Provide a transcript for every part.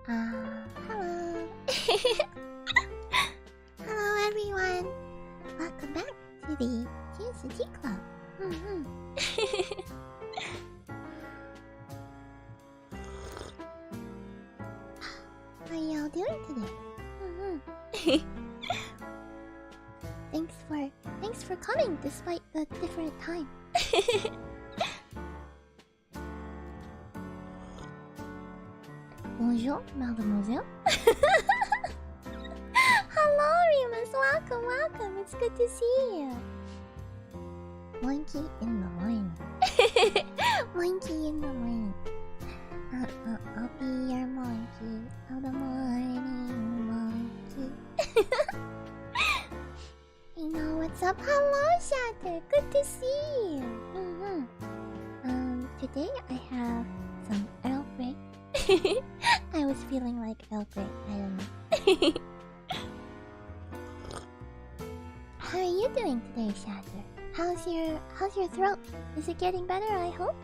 Hello. Hello, everyone. Welcome back to the Tianshi Club. How y'all doing today? Thanks for coming despite the different time. Bonjour, mademoiselle. Hello, Remus. Welcome. It's good to see you. Monki in the morning. Monkey in the morning. I'll be your monkey of the morning, monkey. You know what's up? Hello, Shatter. Good to see you. Today I have some Earl Grey. I was feeling like Earl Grey. I don't know. How are you doing today, Shatter? How's your throat? Is it getting better? I hope.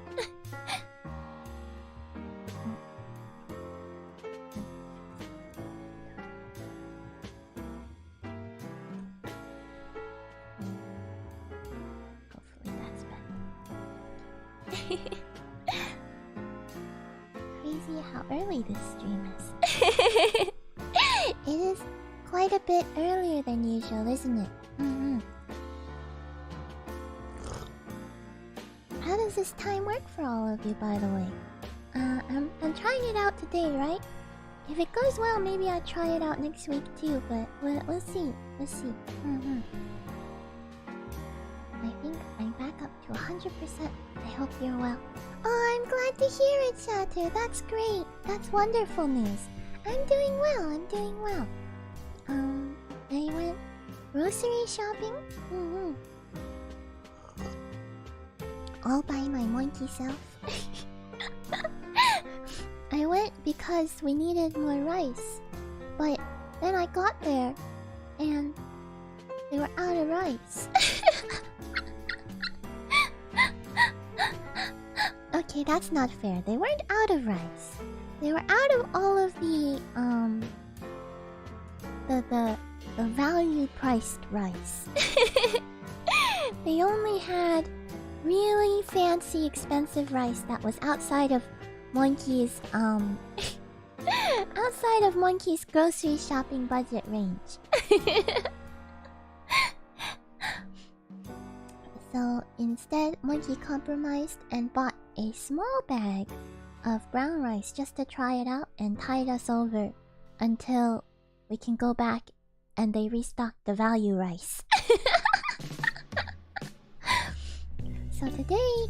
Hopefully that's better. Crazy how early this stream is. It is quite a bit earlier than usual, isn't it? How does this time work for all of you, by the way? I'm trying it out today, right? If it goes well, maybe I'll try it out next week too, but we'll see. I think I'm back up to 100%. I hope you're well. Oh, I'm glad to hear it, Shatter. That's great. That's wonderful news. I'm doing well. I went grocery shopping. All by my monkey self. I went because we needed more rice. But then I got there and they were out of rice. Okay, that's not fair. They weren't out of rice. They were out of all of the value priced rice. They only had really fancy expensive rice that was outside of Monki's outside of Monki's grocery shopping budget range. So instead, Monkey compromised and bought a small bag of brown rice just to try it out and tide us over until we can go back and they restock the value rice. So today,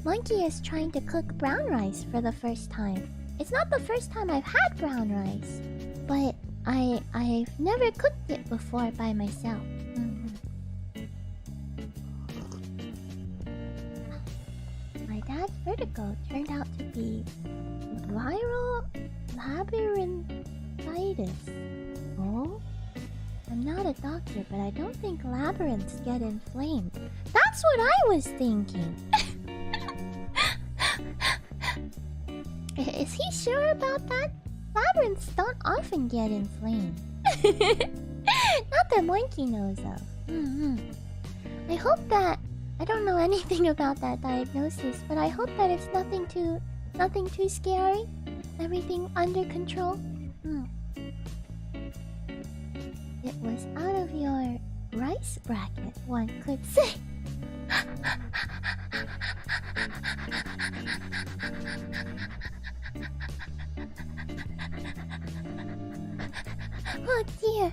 Monkey is trying to cook brown rice for the first time. It's not the first time I've had brown rice, but I've never cooked it before by myself. My dad's vertigo turned out to be viral labyrinthitis. Oh? I'm not a doctor, but I don't think labyrinths get inflamed. That's what I was thinking. Is he sure about that? Labyrinths don't often get inflamed. Not that Monkey knows of. I hope that... I don't know anything about that diagnosis, but I hope that it's nothing too scary. Everything under control. It was out of your rice bracket, one could say. Oh dear.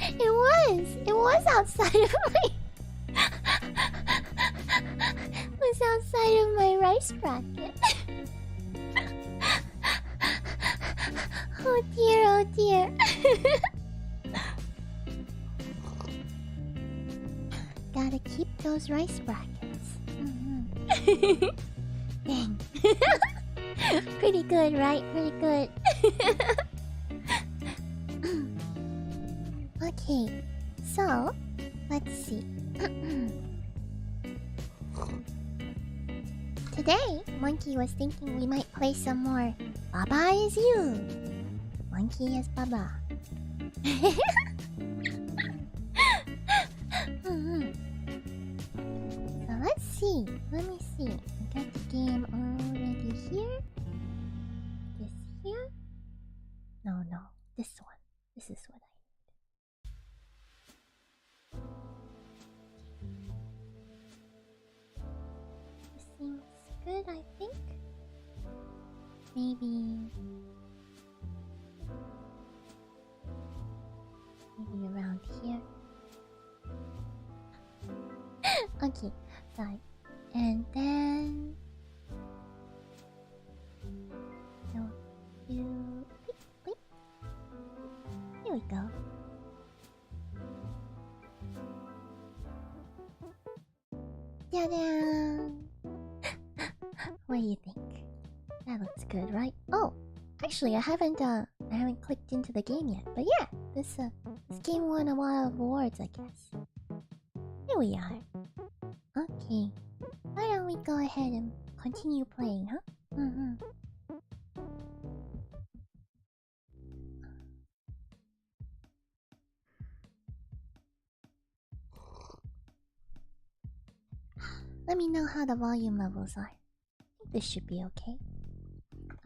It was outside of my... It was outside of my rice bracket. Oh dear. Gotta keep those rice brackets. Dang. Pretty good, right? Pretty good. Okay, so let's see. Today, Monkey was thinking we might play some more Baba Is You. Monkey is Baba. So let's see. Let me see. I got the game already here. This here? No. This one. This is what I need. This seems good, I think. Maybe around here. Okay, sorry. And then no, wait. Here we go. Ta-da! What do you think? That looks good, right? Oh, actually, I haven't clicked into the game yet. But yeah, this game won a lot of awards, I guess. Here we are. Okay, why don't we go ahead and continue playing, huh? Let me know how the volume levels are. I think this should be okay.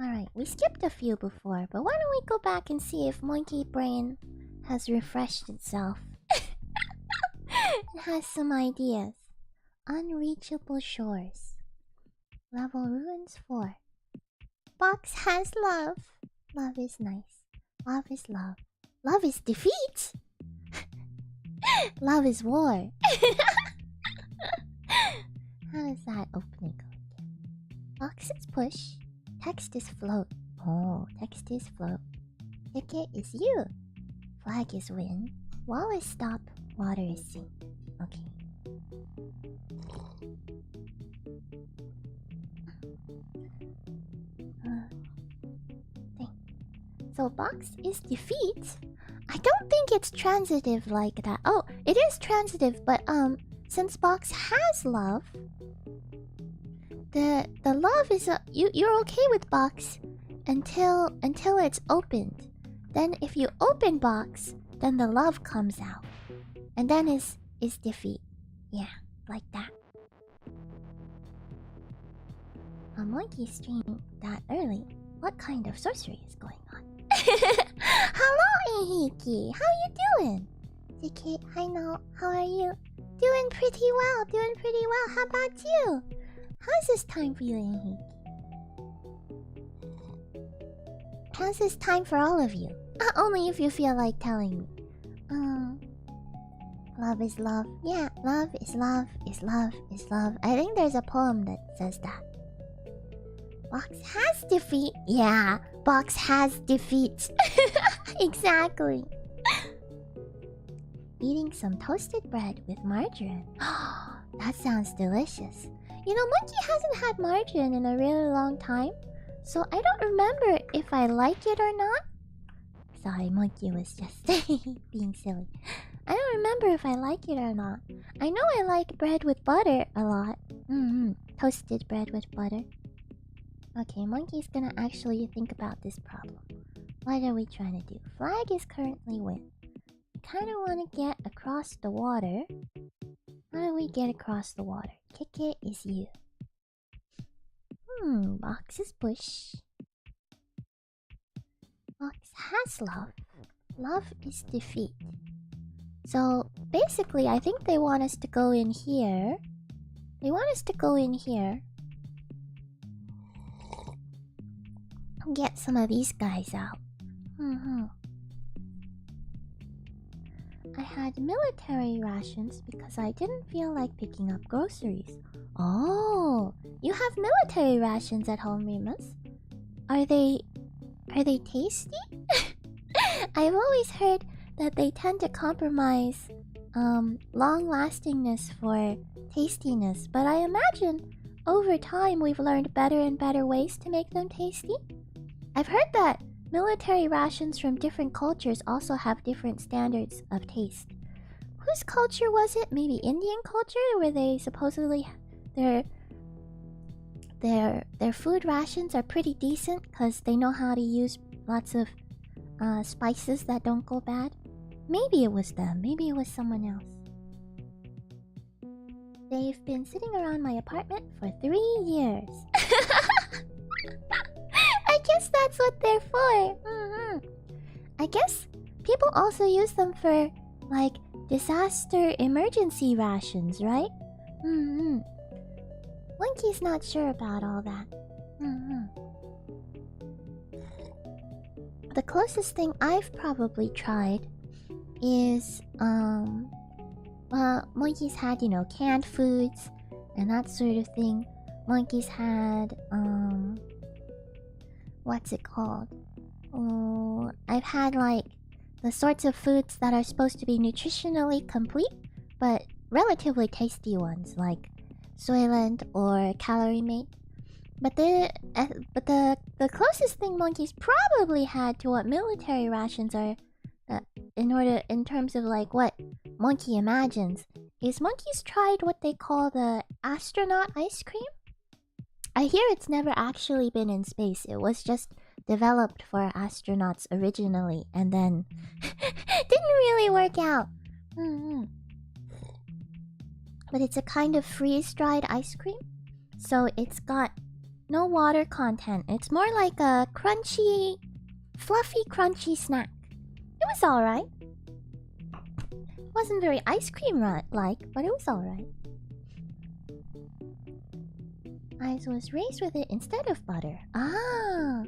Alright, we skipped a few before, but why don't we go back and see if Monkey Brain has refreshed itself. It has some ideas. Unreachable shores. Level ruins 4. Box has love. Love is nice. Love is love. Love is defeat. Love is war. How does that opening go again? Box is push. Text is float. Oh, text is float. Ticket is you. Flag is win. Wall is stop. Water is sink. Okay. So box is defeat. I don't think it's transitive like that. Oh, it is transitive, but since box has love, the love is you're okay with box until it's opened. Then if you open box, then the love comes out, and then is defeat. Yeah, like that. A monkey stream that early. What kind of sorcery is going on? Hello, Ihiki. How you doing? Ziki, I know. How are you? Doing pretty well. Doing pretty well. How about you? How's this time for you, Ihiki? How's this time for all of you? Only if you feel like telling me. Love is love. Yeah, love is love is love is love. I think there's a poem that says that. Box has defeat. Yeah, box has defeat. Exactly. Eating some toasted bread with margarine. That sounds delicious. You know, Monkey hasn't had margarine in a really long time, so I don't remember if I like it or not. Sorry, Monkey was just being silly. I don't remember if I like it or not. I know I like bread with butter a lot. Toasted bread with butter. Okay, Monkey's gonna actually think about this problem. What are we trying to do? Flag is currently win. We kind of want to get across the water. How do we get across the water? Kick it is you. Box is push. Box has love. Love is defeat. So basically, I think they want us to go in here. They want us to go in here. Get some of these guys out. I had military rations because I didn't feel like picking up groceries. Oh, you have military rations at home, Remus? Are they tasty? I've always heard that they tend to compromise long-lastingness for tastiness, but I imagine over time we've learned better and better ways to make them tasty. I've heard that military rations from different cultures also have different standards of taste. Whose culture was it? Maybe Indian culture, where they supposedly their food rations are pretty decent because they know how to use lots of spices that don't go bad. Maybe it was them. Maybe it was someone else. They've been sitting around my apartment for 3 years. I guess that's what they're for. I guess people also use them for, like, disaster emergency rations, right? Monki's not sure about all that. The closest thing I've probably tried is, Monkeys had, you know, canned foods and that sort of thing. Monkeys had, what's it called? Oh, I've had, like, the sorts of foods that are supposed to be nutritionally complete, but relatively tasty ones, like Soylent or Calorie Mate. But the closest thing Monkeys probably had to what military rations are, in terms of like what Monkey imagines, is Monkeys tried what they call the astronaut ice cream. I hear it's never actually been in space. It was just developed for astronauts originally, and then didn't really work out. But it's a kind of freeze-dried ice cream, so it's got no water content. It's more like a crunchy, fluffy, crunchy snack. It was alright. Wasn't very ice cream-like, but it was alright. I was raised with it instead of butter. Ah,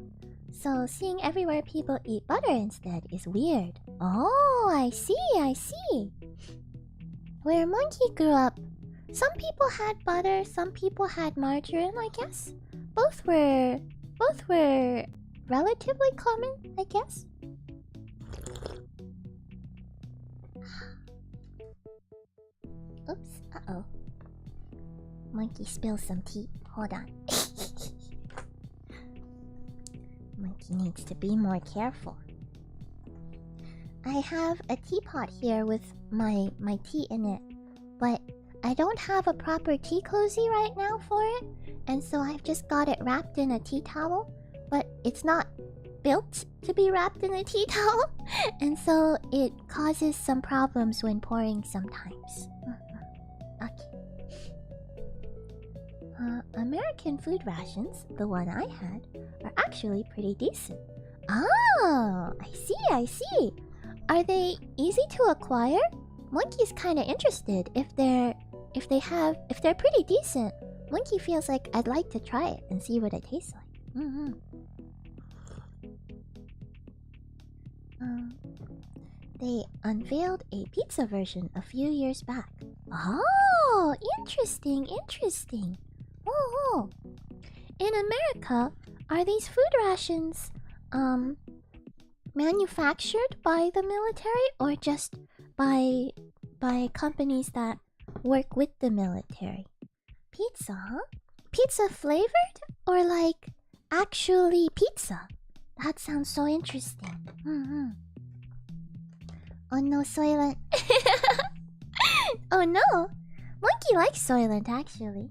so seeing everywhere people eat butter instead is weird. Oh, I see. Where Monkey grew up, some people had butter, some people had margarine, I guess. Both were relatively common, I guess. Oops, uh-oh. Monkey spilled some tea. Hold on. Monkey needs to be more careful. I have a teapot here with my tea in it, but I don't have a proper tea cozy right now for it, and so I've just got it wrapped in a tea towel, but it's not built to be wrapped in a tea towel, and so it causes some problems when pouring sometimes. Okay. American food rations, the one I had, are actually pretty decent. Oh, I see. Are they easy to acquire? Monkey's kind of interested. If they're pretty decent, Monkey feels like I'd like to try it and see what it tastes like. They unveiled a pizza version a few years back. Oh, interesting. Oh. In America, are these food rations manufactured by the military or just by companies that work with the military? Pizza, huh? Pizza flavored or like actually pizza? That sounds so interesting. Oh no, Soylent. Oh no! Monkey likes Soylent actually.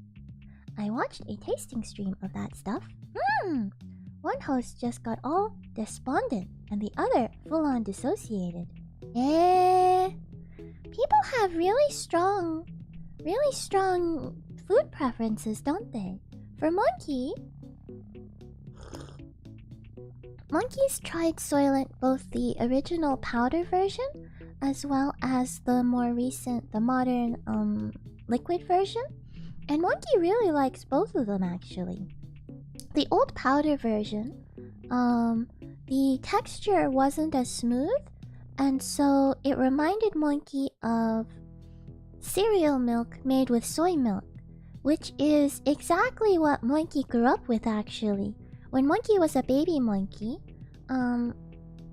I watched a tasting stream of that stuff. One host just got all despondent and the other full-on dissociated. People have really strong food preferences, don't they? For Monkey's tried Soylent, both the original powder version as well as the more recent, the modern liquid version. And Monkey really likes both of them actually. The old powder version, the texture wasn't as smooth, and so it reminded Monkey of cereal milk made with soy milk, which is exactly what Monkey grew up with actually. When Monkey was a baby monkey,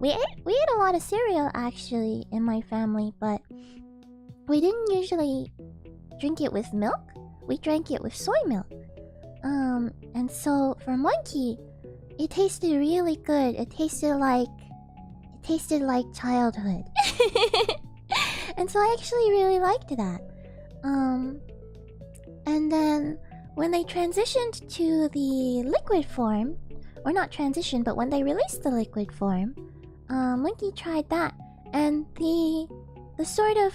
we ate a lot of cereal actually in my family, but we didn't usually drink it with milk. We drank it with soy milk. And so for Monkey, it tasted really good. It tasted like childhood. And so I actually really liked that. And then when they transitioned to the liquid form, or not transitioned, but when they released the liquid form, Monkey tried that, and the sort of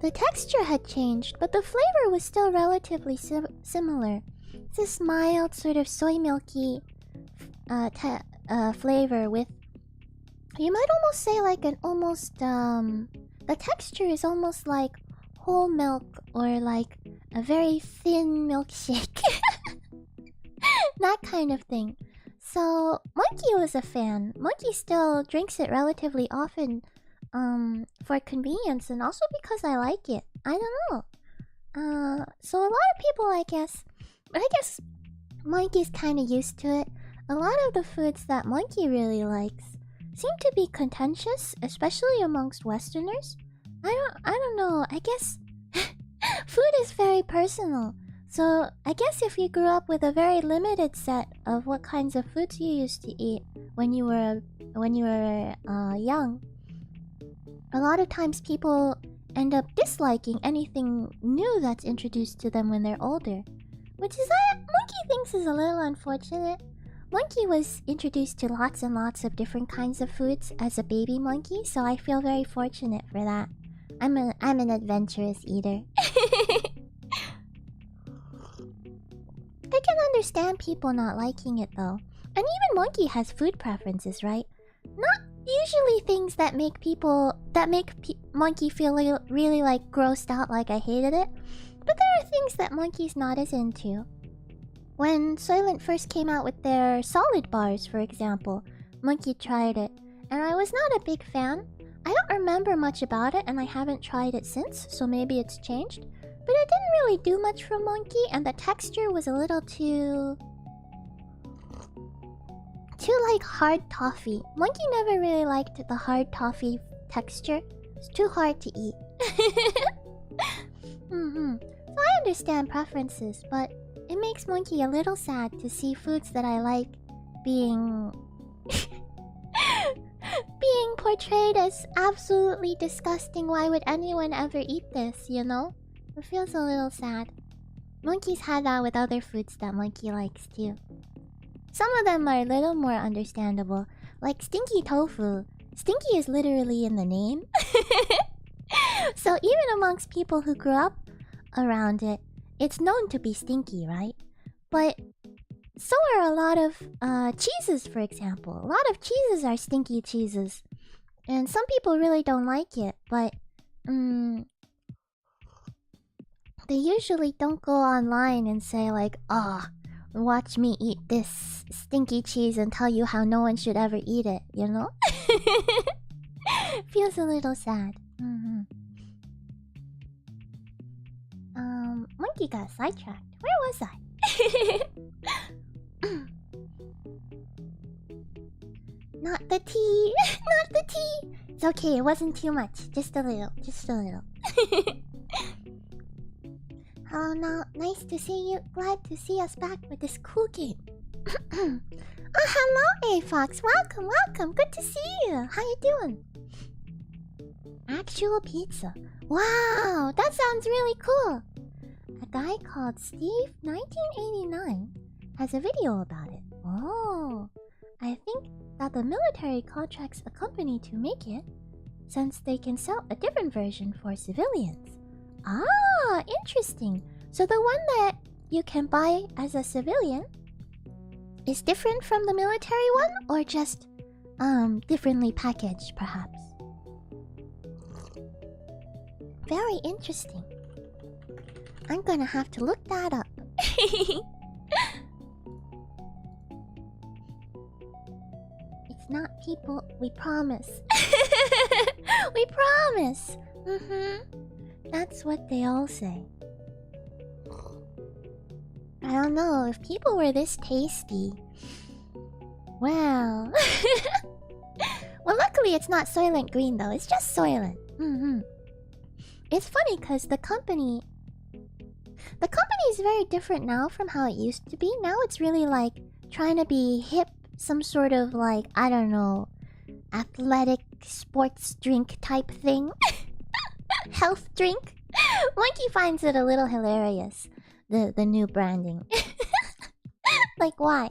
the texture had changed, but the flavor was still relatively similar. It's this mild sort of soy milky flavor with, you might almost say, like an almost the texture is almost like whole milk or like a very thin milkshake. That kind of thing. So Monkey was a fan. Monkey still drinks it relatively often for convenience and also because I like it. I don't know. So a lot of people, I guess, but I guess Monkey's kind of used to it. A lot of the foods that Monkey really likes seem to be contentious, especially amongst Westerners. I don't know. I guess food is very personal. So I guess if you grew up with a very limited set of what kinds of foods you used to eat when you were young, a lot of times people end up disliking anything new that's introduced to them when they're older, which is that Monkey thinks is a little unfortunate. Monkey was introduced to lots and lots of different kinds of foods as a baby monkey, so I feel very fortunate for that. I'm an adventurous eater. I can understand people not liking it though. And even Monkey has food preferences, right? Not usually things that make Monkey feel really like grossed out, like I hated it. But there are things that Monkey's not as into. When Soylent first came out with their solid bars, for example, Monkey tried it, and I was not a big fan. I don't remember much about it, and I haven't tried it since, so maybe it's changed. But it didn't really do much for Monkey, and the texture was a little too like hard toffee. Monkey never really liked the hard toffee texture. It's too hard to eat. So I understand preferences, but it makes Monkey a little sad to see foods that I like being portrayed as absolutely disgusting. Why would anyone ever eat this, you know? It feels a little sad. Monkey's had that with other foods that Monkey likes too. Some of them are a little more understandable, like stinky tofu. Stinky is literally in the name. So even amongst people who grew up around it, it's known to be stinky, right? But so are a lot of cheeses, for example. A lot of cheeses are stinky cheeses. And some people really don't like it, but they usually don't go online and say like, "Ah, oh, watch me eat this stinky cheese and tell you how no one should ever eat it," you know? Feels a little sad. Monkey got sidetracked. Where was I? Not the tea! Not the tea! It's okay, it wasn't too much. Just a little. Just a little. Oh no, nice to see you. Glad to see us back with this cool game. Oh, hello, A-Fox. Welcome, welcome. Good to see you. How you doing? Actual pizza. Wow, that sounds really cool. A guy called Steve1989 has a video about it. Oh, I think that the military contracts a company to make it, since they can sell a different version for civilians. Ah, interesting. So the one that you can buy as a civilian is different from the military one, or just differently packaged, perhaps? Very interesting. I'm gonna have to look that up. It's not people, we promise. We promise. That's what they all say. I don't know, if people were this tasty. Well. Well, luckily it's not Soylent Green though, it's just Soylent. It's funny because the company is very different now from how it used to be. Now it's really like trying to be hip, some sort of like, I don't know, athletic sports drink type thing. Health drink. Monkey finds it a little hilarious, the new branding. Like, why?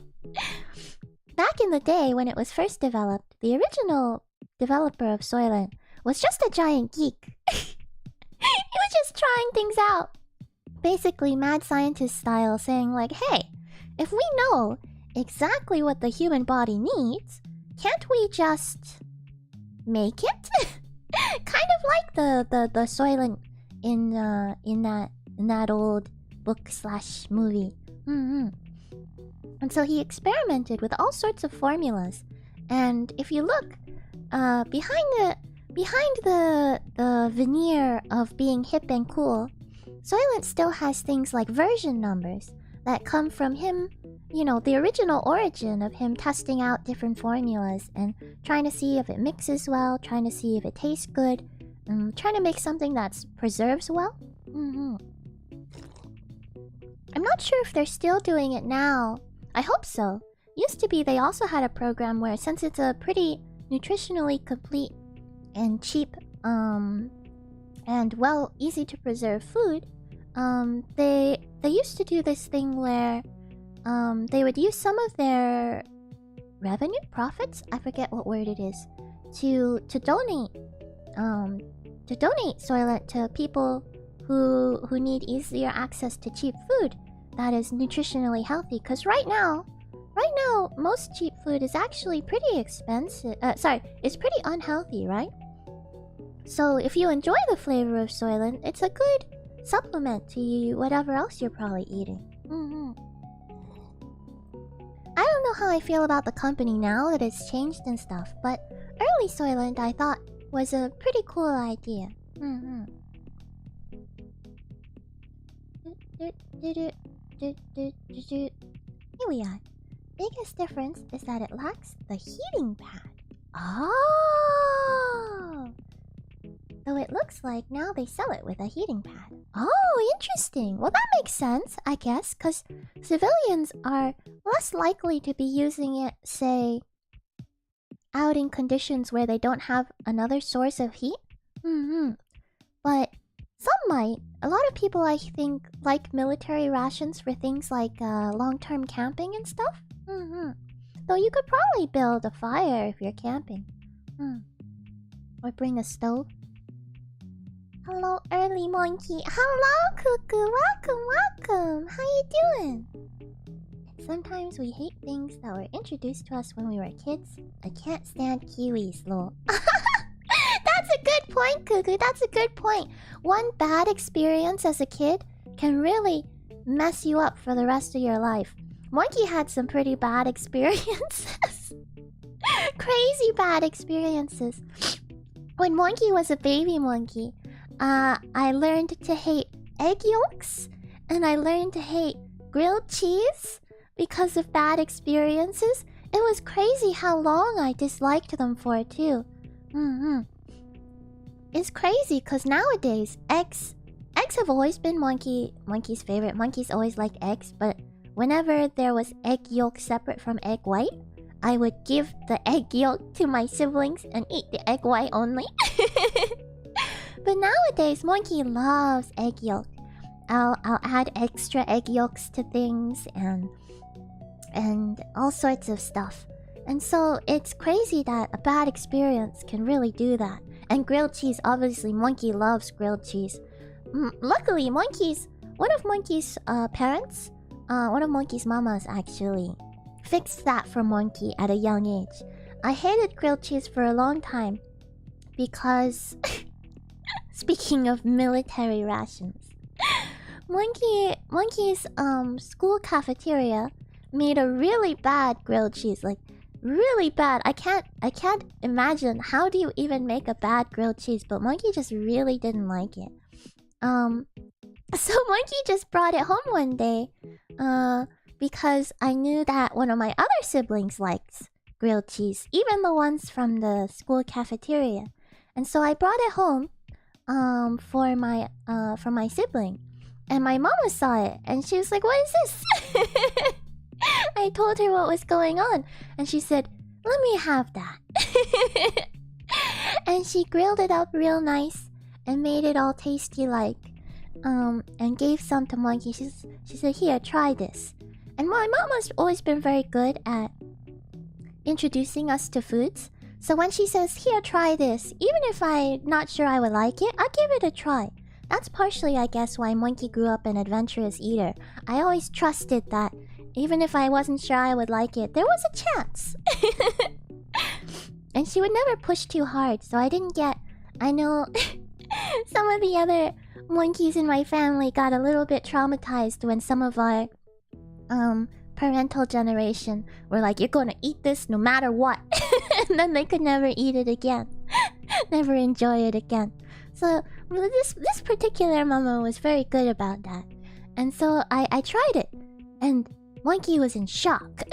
back in the day when it was first developed, the original developer of Soylent was just a giant geek. He was just trying things out. Basically, mad scientist style, saying like, hey, if we know exactly what the human body needs, can't we just make it? Kind of like the Soylent in that old book / movie. And so he experimented with all sorts of formulas. And if you look behind the veneer of being hip and cool, Soylent still has things like version numbers that come from him, you know, the original origin of him testing out different formulas and trying to see if it mixes well, trying to see if it tastes good, trying to make something that preserves well. I'm not sure if they're still doing it now. I hope so. Used to be they also had a program where, since it's a pretty nutritionally complete and cheap and well easy to preserve food, they used to do this thing where they would use some of their revenue, profits, I forget what word it is, to donate Soylent to people who need easier access to cheap food that is nutritionally healthy. Because right now most cheap food is actually pretty expensive. It's pretty unhealthy, right? So if you enjoy the flavor of Soylent, it's a good supplement to whatever else you're probably eating. I don't know how I feel about the company now that it's changed and stuff, but early Soylent I thought was a pretty cool idea. Here we are. Biggest difference is that it lacks the heating pad. Oh! Though it looks like now they sell it with a heating pad. Oh, interesting. Well, that makes sense, I guess, because civilians are less likely to be using it, say, out in conditions where they don't have another source of heat. But some might. A lot of people, I think, like military rations for things like long-term camping and stuff. Though you could probably build a fire if you're camping. Or bring a stove. Hello, early Monki. Hello, Cuckoo. Welcome. How you doing? Sometimes we hate things that were introduced to us when we were kids. I can't stand kiwis, lol. That's a good point, Cuckoo. That's a good point. One bad experience as a kid can really mess you up for the rest of your life. Monki had some pretty bad experiences. Crazy bad experiences. When Monki was a baby monkey, I learned to hate egg yolks, and I learned to hate grilled cheese because of bad experiences. It was crazy how long I disliked them for, too. It's crazy, because nowadays, eggs have always been Monkey's favorite. Monkey's always liked eggs, but whenever there was egg yolk separate from egg white, I would give the egg yolk to my siblings and eat the egg white only. But nowadays, Monkey loves egg yolk. I'll add extra egg yolks to things and all sorts of stuff. And so it's crazy that a bad experience can really do that. And grilled cheese, obviously, Monkey loves grilled cheese. Luckily, one of Monkey's parents, one of Monkey's mamas actually, fixed that for Monkey at a young age. I hated grilled cheese for a long time because... Speaking of military rations, Monkey's school cafeteria made a really bad grilled cheese, like really bad. I can't imagine how do you even make a bad grilled cheese, but Monkey just really didn't like it. So Monkey just brought it home one day, because I knew that one of my other siblings likes grilled cheese, even the ones from the school cafeteria, and so I brought it home. For my sibling, and my mama saw it, and she was like, "What is this?" I told her what was going on, and she said, "Let me have that." And she grilled it up real nice and made it all tasty like, and gave some to Monkey. She said, "Here, try this." And my mama's always been very good at introducing us to foods. So when she says, "Here, try this," even if I'm not sure I would like it, I'll give it a try. That's partially, I guess, why Monki grew up an adventurous eater. I always trusted that even if I wasn't sure I would like it, there was a chance. And she would never push too hard, so I didn't get... I know some of the other monkeys in my family got a little bit traumatized when some of our parental generation were like, "You're gonna eat this no matter what." And then they could never eat it again. Never enjoy it again. So this particular mama was very good about that. And so I tried it. And Monki was in shock.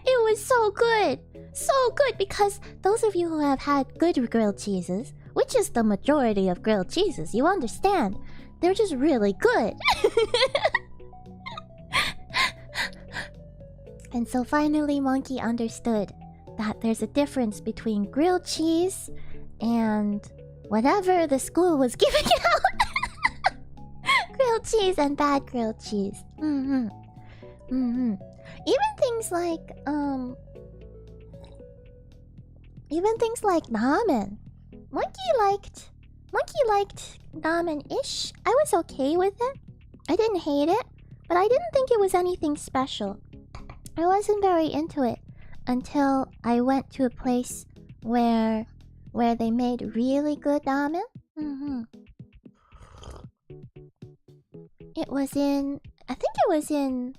It was so good. So good, because those of you who have had good grilled cheeses, which is the majority of grilled cheeses, you understand, they're just really good. And so finally Monki understood that there's a difference between grilled cheese and whatever the school was giving out. Grilled cheese and bad grilled cheese. Even things like ramen. Monkey liked ramen-ish. I was okay with it. I didn't hate it, but I didn't think it was anything special. I wasn't very into it until I went to a place where they made really good ramen. It was in... I think it was in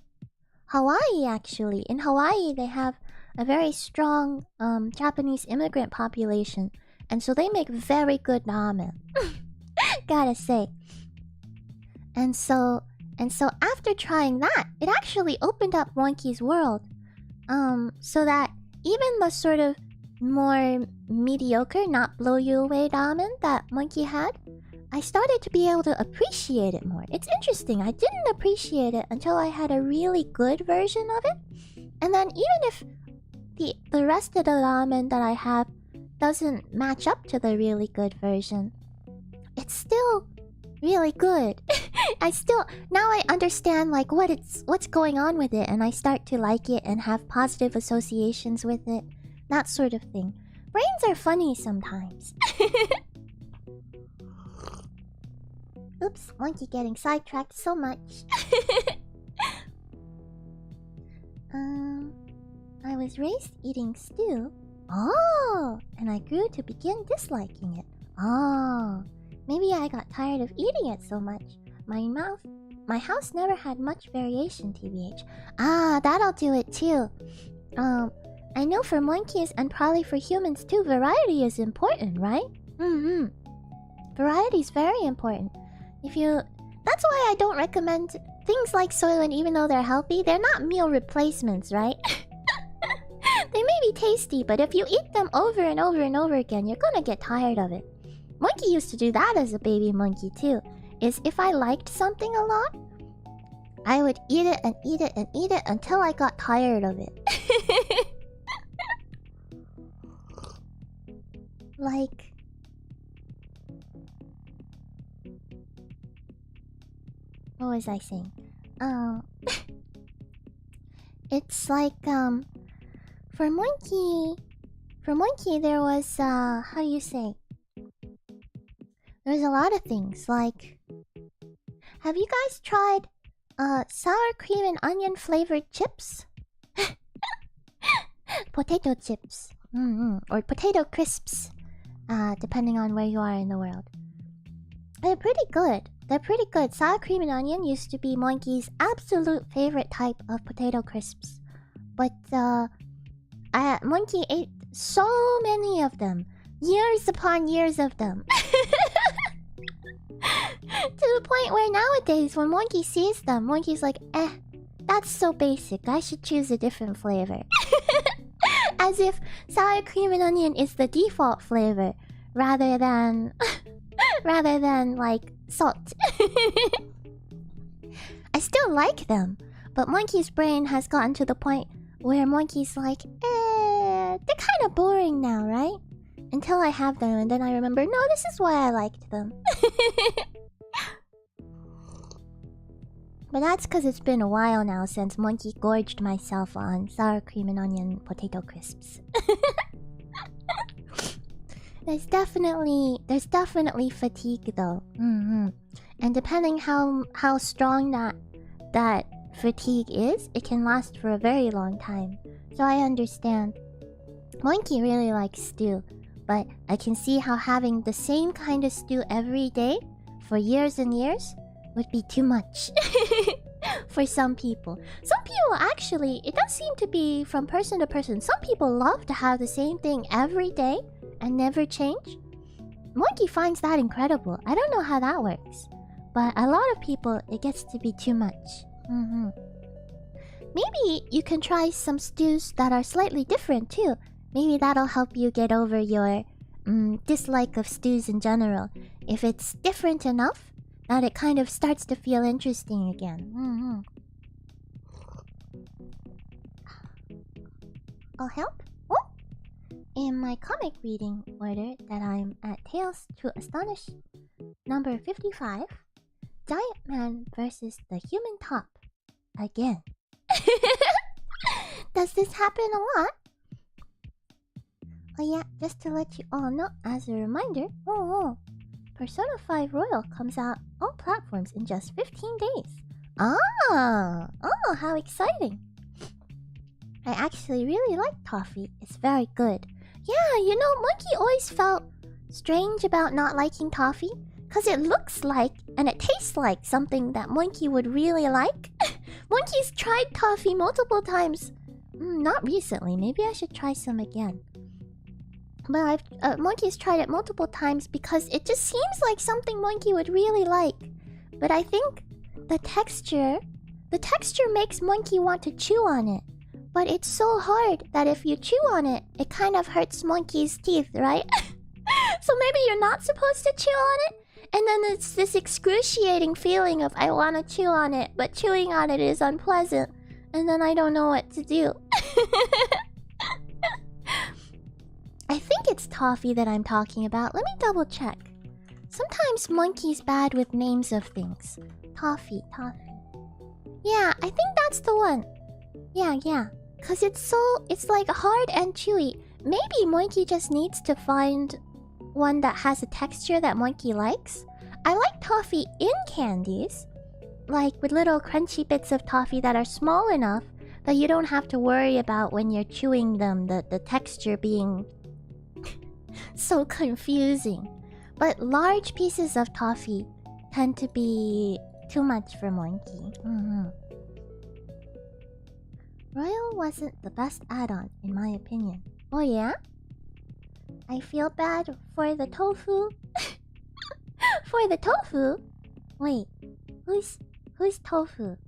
Hawaii, actually. In Hawaii, they have a very strong Japanese immigrant population, and so they make very good ramen. Gotta say. And so after trying that, it actually opened up Monki's world. So that even the sort of more mediocre, not blow you away ramen that Monki had, I started to be able to appreciate it more. It's interesting, I didn't appreciate it until I had a really good version of it. And then even if the rest of the ramen that I have doesn't match up to the really good version, it's still really good. Now I understand like what's going on with it, and I start to like it and have positive associations with it. That sort of thing. Brains are funny sometimes. Oops, Monkey getting sidetracked so much. I was raised eating stew. Oh, and I grew to begin disliking it. Oh, maybe I got tired of eating it so much. My house never had much variation, TBH. Ah, that'll do it too. I know for monkeys and probably for humans too, variety is important, right? Variety is very important. That's why I don't recommend things like Soylent, even though they're healthy. They're not meal replacements, right? They may be tasty, but if you eat them over and over and over again, you're gonna get tired of it. Monkey used to do that as a baby monkey too. Is if I liked something a lot, I would eat it and eat it and eat it until I got tired of it. Like... what was I saying? It's like, for Monki there was, how do you say? There's a lot of things, like... have you guys tried, sour cream and onion flavored chips? Potato chips. Or potato crisps. Depending on where you are in the world. They're pretty good. Sour cream and onion used to be Monki's absolute favorite type of potato crisps. But, Monki ate so many of them. Years upon years of them. To the point where nowadays, when Monki sees them, Monki's like, that's so basic. I should choose a different flavor. As if sour cream and onion is the default flavor, rather than like salt. I still like them, but Monki's brain has gotten to the point where Monki's like, they're kind of boring now, right? Until I have them, and then I remember, no, this is why I liked them. But that's because it's been a while now since Monkey gorged myself on sour cream and onion potato crisps. There's definitely fatigue though. And depending how strong that fatigue is, it can last for a very long time. So I understand. Monkey really likes stew, but I can see how having the same kind of stew every day for years and years would be too much for some people. Some people actually, it does seem to be from person to person. Some people love to have the same thing every day and never change. Monkey finds that incredible. I don't know how that works, but a lot of people, it gets to be too much. Maybe you can try some stews that are slightly different too. Maybe that'll help you get over your dislike of stews in general. If it's different enough that it kind of starts to feel interesting again. I'll help? Oh! In my comic reading order that I'm at Tales to Astonish number 55, Giant Man versus the Human Top. Again. Does this happen a lot? Oh yeah, just to let you all know as a reminder, Persona 5 Royal comes out on platforms in just 15 days. Oh, how exciting. I actually really like toffee. It's very good. Yeah, you know, Monkey always felt strange about not liking toffee, because it looks like and it tastes like something that Monkey would really like. Monkey's tried toffee multiple times. Not recently, maybe I should try some again. But Monkey's tried it multiple times because it just seems like something Monkey would really like. But I think the texture makes Monkey want to chew on it. But it's so hard that if you chew on it, it kind of hurts Monkey's teeth, right? So maybe you're not supposed to chew on it? And then it's this excruciating feeling of I want to chew on it, but chewing on it is unpleasant. And then I don't know what to do. I think it's toffee that I'm talking about. Let me double check. Sometimes Monkey's bad with names of things. Toffee. Yeah, I think that's the one. Yeah. Cause it's like hard and chewy. Maybe Monkey just needs to find one that has a texture that Monkey likes. I like toffee in candies. Like with little crunchy bits of toffee that are small enough that you don't have to worry about when you're chewing them, the texture being so confusing. But large pieces of toffee tend to be too much for Monkey. Royal wasn't the best add-on, in my opinion. Oh yeah? I feel bad for the tofu. For the tofu? Wait, who's tofu?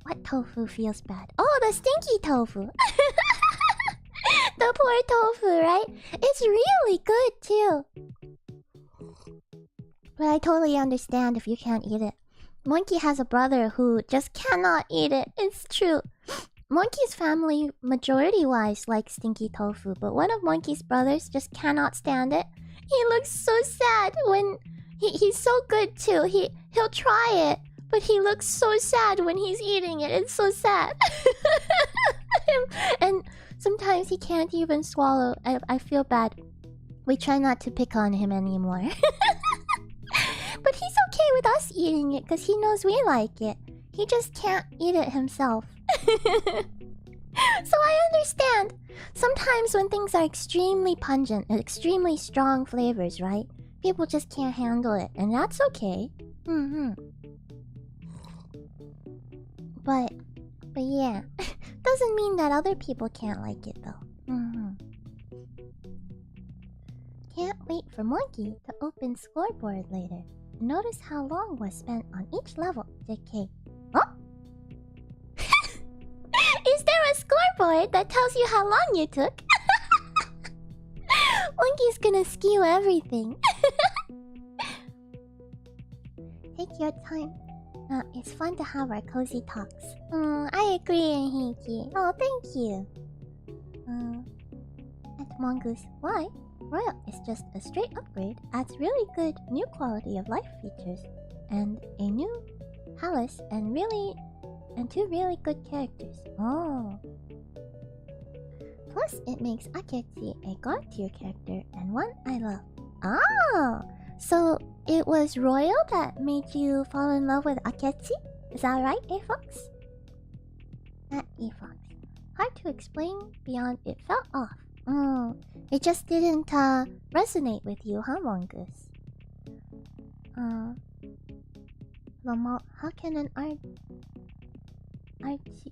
What tofu feels bad? Oh, the stinky tofu. The poor tofu, right? It's really good too. But I totally understand if you can't eat it. Monkey has a brother who just cannot eat it. It's true. Monkey's family, majority-wise, likes stinky tofu, but one of Monkey's brothers just cannot stand it. He looks so sad when... He's so good too. He'll try it, but he looks so sad when he's eating it. It's so sad. And sometimes he can't even swallow. I feel bad. We try not to pick on him anymore. But he's okay with us eating it because he knows we like it. He just can't eat it himself. So I understand. Sometimes when things are extremely pungent and extremely strong flavors, right? People just can't handle it, and that's okay. But yeah, doesn't mean that other people can't like it though. Can't wait for Monkey to open scoreboard later. Notice how long was spent on each level. JK. Oh? Is there a scoreboard that tells you how long you took? Monkey's gonna skew everything. Take your time. It's fun to have our cozy talks. I agree, Hiki. Oh, thank you. At Mongoose, why? Royal is just a straight upgrade, adds really good new quality of life features, and a new palace and really and 2 really good characters. Oh. Plus, it makes Akechi a god-tier character and one I love. Oh! So, it was Royal that made you fall in love with Akechi? Is that right, A-Fox? At A-Fox. Hard to explain beyond it felt off. Oh, it just didn't resonate with you, huh, Mongoose? Lamont, how can an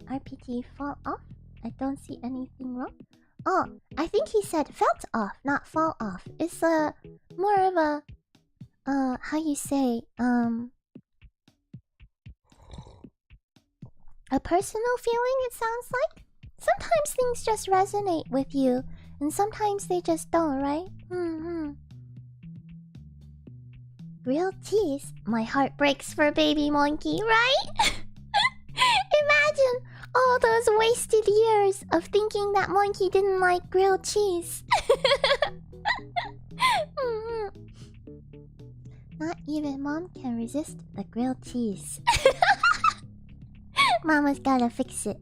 RPT fall off? I don't see anything wrong. Oh, I think he said felt off, not fall off. It's more of a how you say a personal feeling, it sounds like. Sometimes things just resonate with you, and sometimes they just don't, right? Grilled cheese? My heart breaks for baby Monki, right? Imagine all those wasted years of thinking that Monki didn't like grilled cheese. Not even Mom can resist the grilled cheese. Mama's gotta fix it.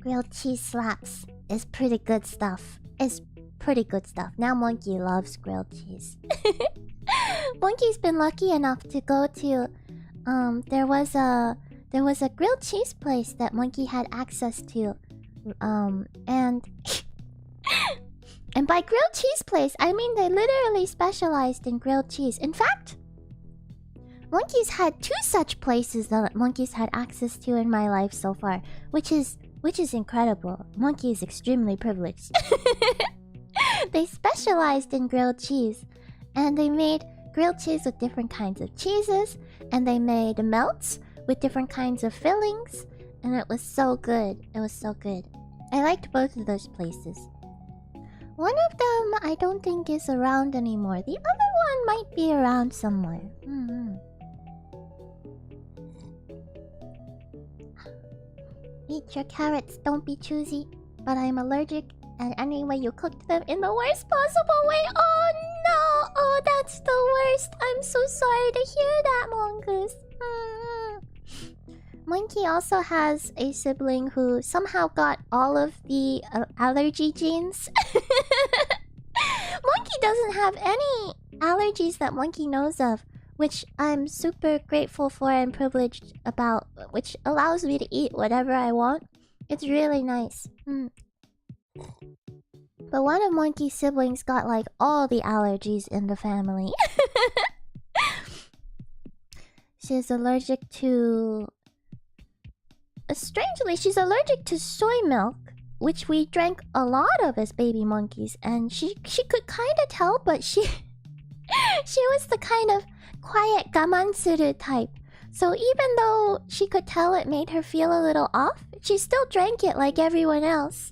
Grilled cheese slaps. It's pretty good stuff. It's pretty good stuff. Now Monki loves grilled cheese. Monki's been lucky enough to go to there was a grilled cheese place that Monki had access to. And by grilled cheese place, I mean they literally specialized in grilled cheese. In fact, Monki's had 2 such places that Monki's had access to in my life so far, which is incredible. Monki is extremely privileged. They specialized in grilled cheese, and they made grilled cheese with different kinds of cheeses, and they made melts with different kinds of fillings, and it was so good. It was so good. I liked both of those places. One of them I don't think is around anymore. The other one might be around somewhere. Eat your carrots, don't be choosy. But I'm allergic, and anyway you cooked them in the worst possible way. Oh no! Oh, that's the worst. I'm so sorry to hear that, Mongoose. Monkey also has a sibling who somehow got all of the allergy genes. Monkey doesn't have any allergies that Monkey knows of, which I'm super grateful for and privileged about, which allows me to eat whatever I want. It's really nice. But one of Monkey's siblings got like all the allergies in the family. She's allergic to... Strangely, she's allergic to soy milk, which we drank a lot of as baby monkeys, and she could kind of tell, but she was the kind of quiet gamansuru type. So even though she could tell it made her feel a little off, she still drank it like everyone else.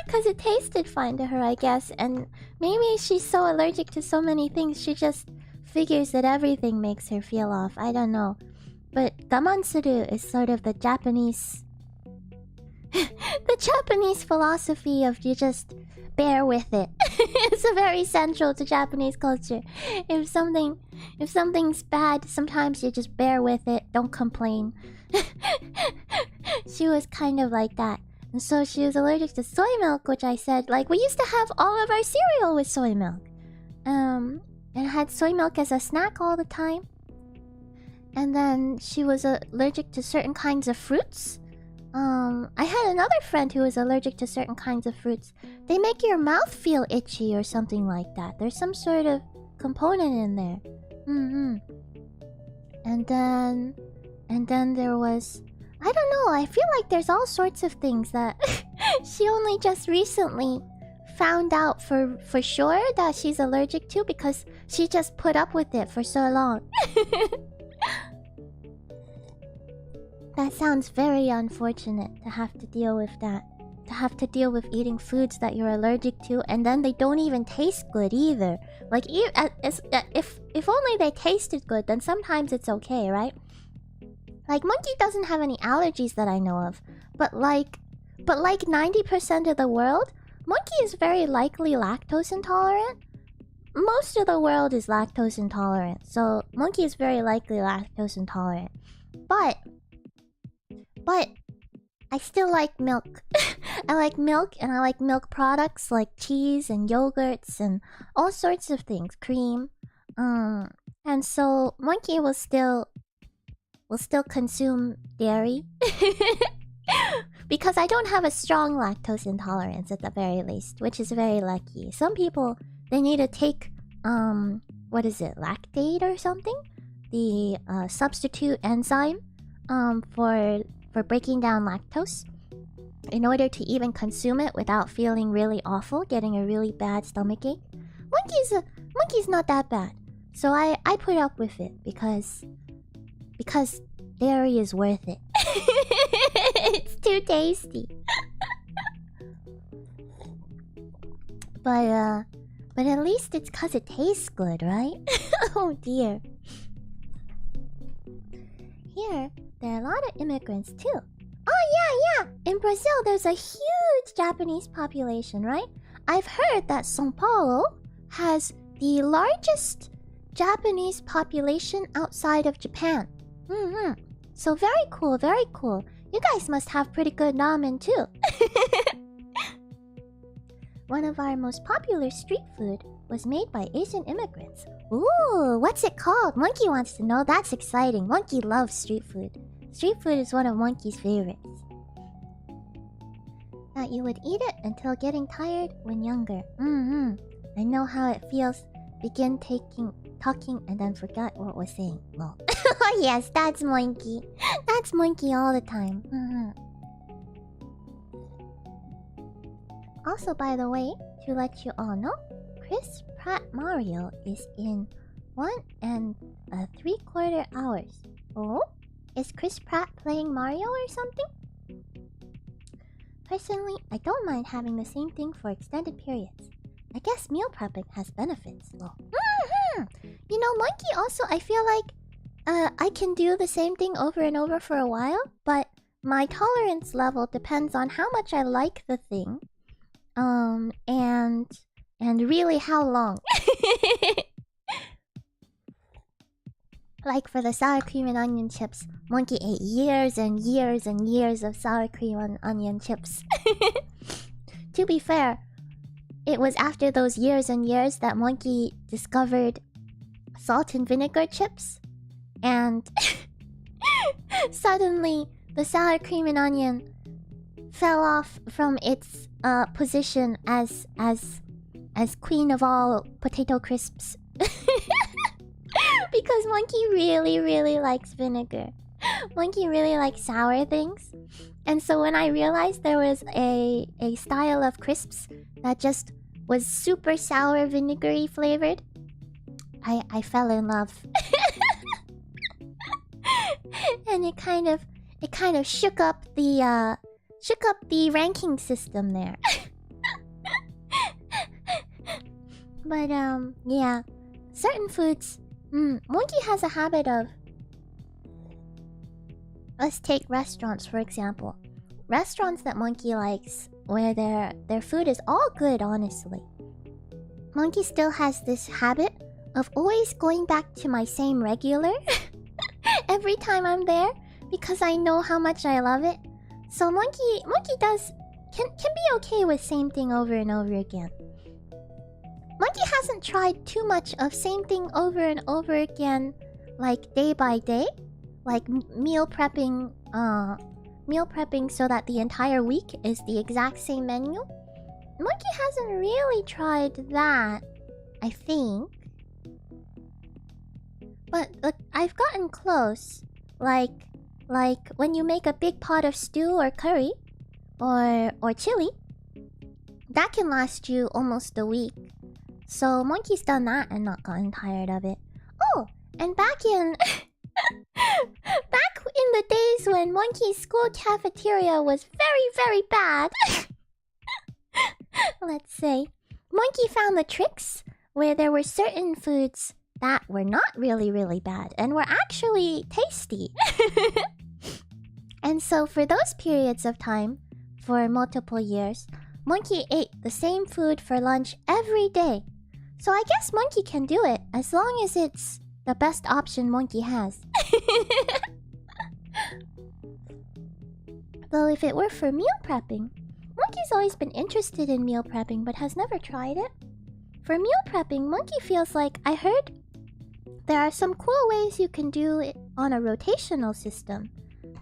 Because it tasted fine to her, I guess, and maybe she's so allergic to so many things, she just figures that everything makes her feel off. I don't know. But gamansuru is sort of the Japanese... the Japanese philosophy of you just bear with it. It's a very central to Japanese culture. If something's bad, sometimes you just bear with it, don't complain. She was kind of like that. And so she was allergic to soy milk, which I said, like, we used to have all of our cereal with soy milk. And I had soy milk as a snack all the time. And then she was allergic to certain kinds of fruits. I had another friend who was allergic to certain kinds of fruits. They make your mouth feel itchy or something like that. There's some sort of component in there. And then there was... I don't know, I feel like there's all sorts of things that she only just recently found out for sure that she's allergic to, because she just put up with it for so long. That sounds very unfortunate to have to deal with that. To have to deal with eating foods that you're allergic to, and then they don't even taste good either. Like, if only they tasted good, then sometimes it's okay, right? Like, Monkey doesn't have any allergies that I know of. But like 90% of the world, Monkey is very likely lactose intolerant. Most of the world is lactose intolerant, so Monkey is very likely lactose intolerant. But I still like milk. I like milk, and I like milk products like cheese and yogurts and all sorts of things, cream. And so Monkey will still consume dairy because I don't have a strong lactose intolerance at the very least, which is very lucky. Some people, they need to take what is it, lactate or something, the substitute enzyme for breaking down lactose in order to even consume it without feeling really awful, getting a really bad stomachache. Monkey's not that bad, so I put up with it because dairy is worth it. It's too tasty. But at least it's 'cause it tastes good, right? Oh dear. Here, there are a lot of immigrants too. Oh yeah. In Brazil, there's a huge Japanese population, right? I've heard that São Paulo has the largest Japanese population outside of Japan. So very cool, very cool. You guys must have pretty good ramen too. One of our most popular street food was made by Asian immigrants. Ooh, what's it called? Monkey wants to know. That's exciting. Monkey loves street food. Street food is one of Monkey's favorites. That you would eat it until getting tired when younger. I know how it feels. Begin talking and then forgot what was saying. Well, oh yes, that's Monkey. That's Monkey all the time. Also, by the way, to let you all know, Chris Pratt Mario is in 1 3/4 hours. Oh? Is Chris Pratt playing Mario or something? Personally, I don't mind having the same thing for extended periods. I guess meal prepping has benefits. Oh. You know, Monkey also, I feel like I can do the same thing over and over for a while, but my tolerance level depends on how much I like the thing. And really how long. Like for the sour cream and onion chips, Monkey ate years and years and years of sour cream and onion chips. To be fair, it was after those years and years that Monkey discovered salt and vinegar chips, and suddenly the sour cream and onion fell off from its position as queen of all potato crisps. Because Monkey really likes vinegar. Monkey really likes sour things. And so when I realized there was a style of crisps that just was super sour vinegary flavored, I fell in love. And it kind of shook up the ranking system there. But yeah, certain foods. Monkey has a habit of. Let's take restaurants for example. Restaurants that Monkey likes, where their food is all good, honestly. Monkey still has this habit of always going back to my same regular every time I'm there, because I know how much I love it. So Monkey can be okay with same thing over and over again. Monkey hasn't tried too much of same thing over and over again, like day by day, like meal prepping so that the entire week is the exact same menu. Monkey hasn't really tried that, I think. But look, I've gotten close. Like when you make a big pot of stew or curry or chili, that can last you almost a week. So Monkey's done that and not gotten tired of it. Oh, and back in the days when Monkey's school cafeteria was very bad, let's say, Monkey found the tricks where there were certain foods that were not really bad and were actually tasty. And so for those periods of time, for multiple years, Monkey ate the same food for lunch every day. So I guess Monkey can do it as long as it's the best option Monkey has. Though if it were for meal prepping, Monkey's always been interested in meal prepping but has never tried it. For meal prepping, Monkey feels like I heard there are some cool ways you can do it on a rotational system,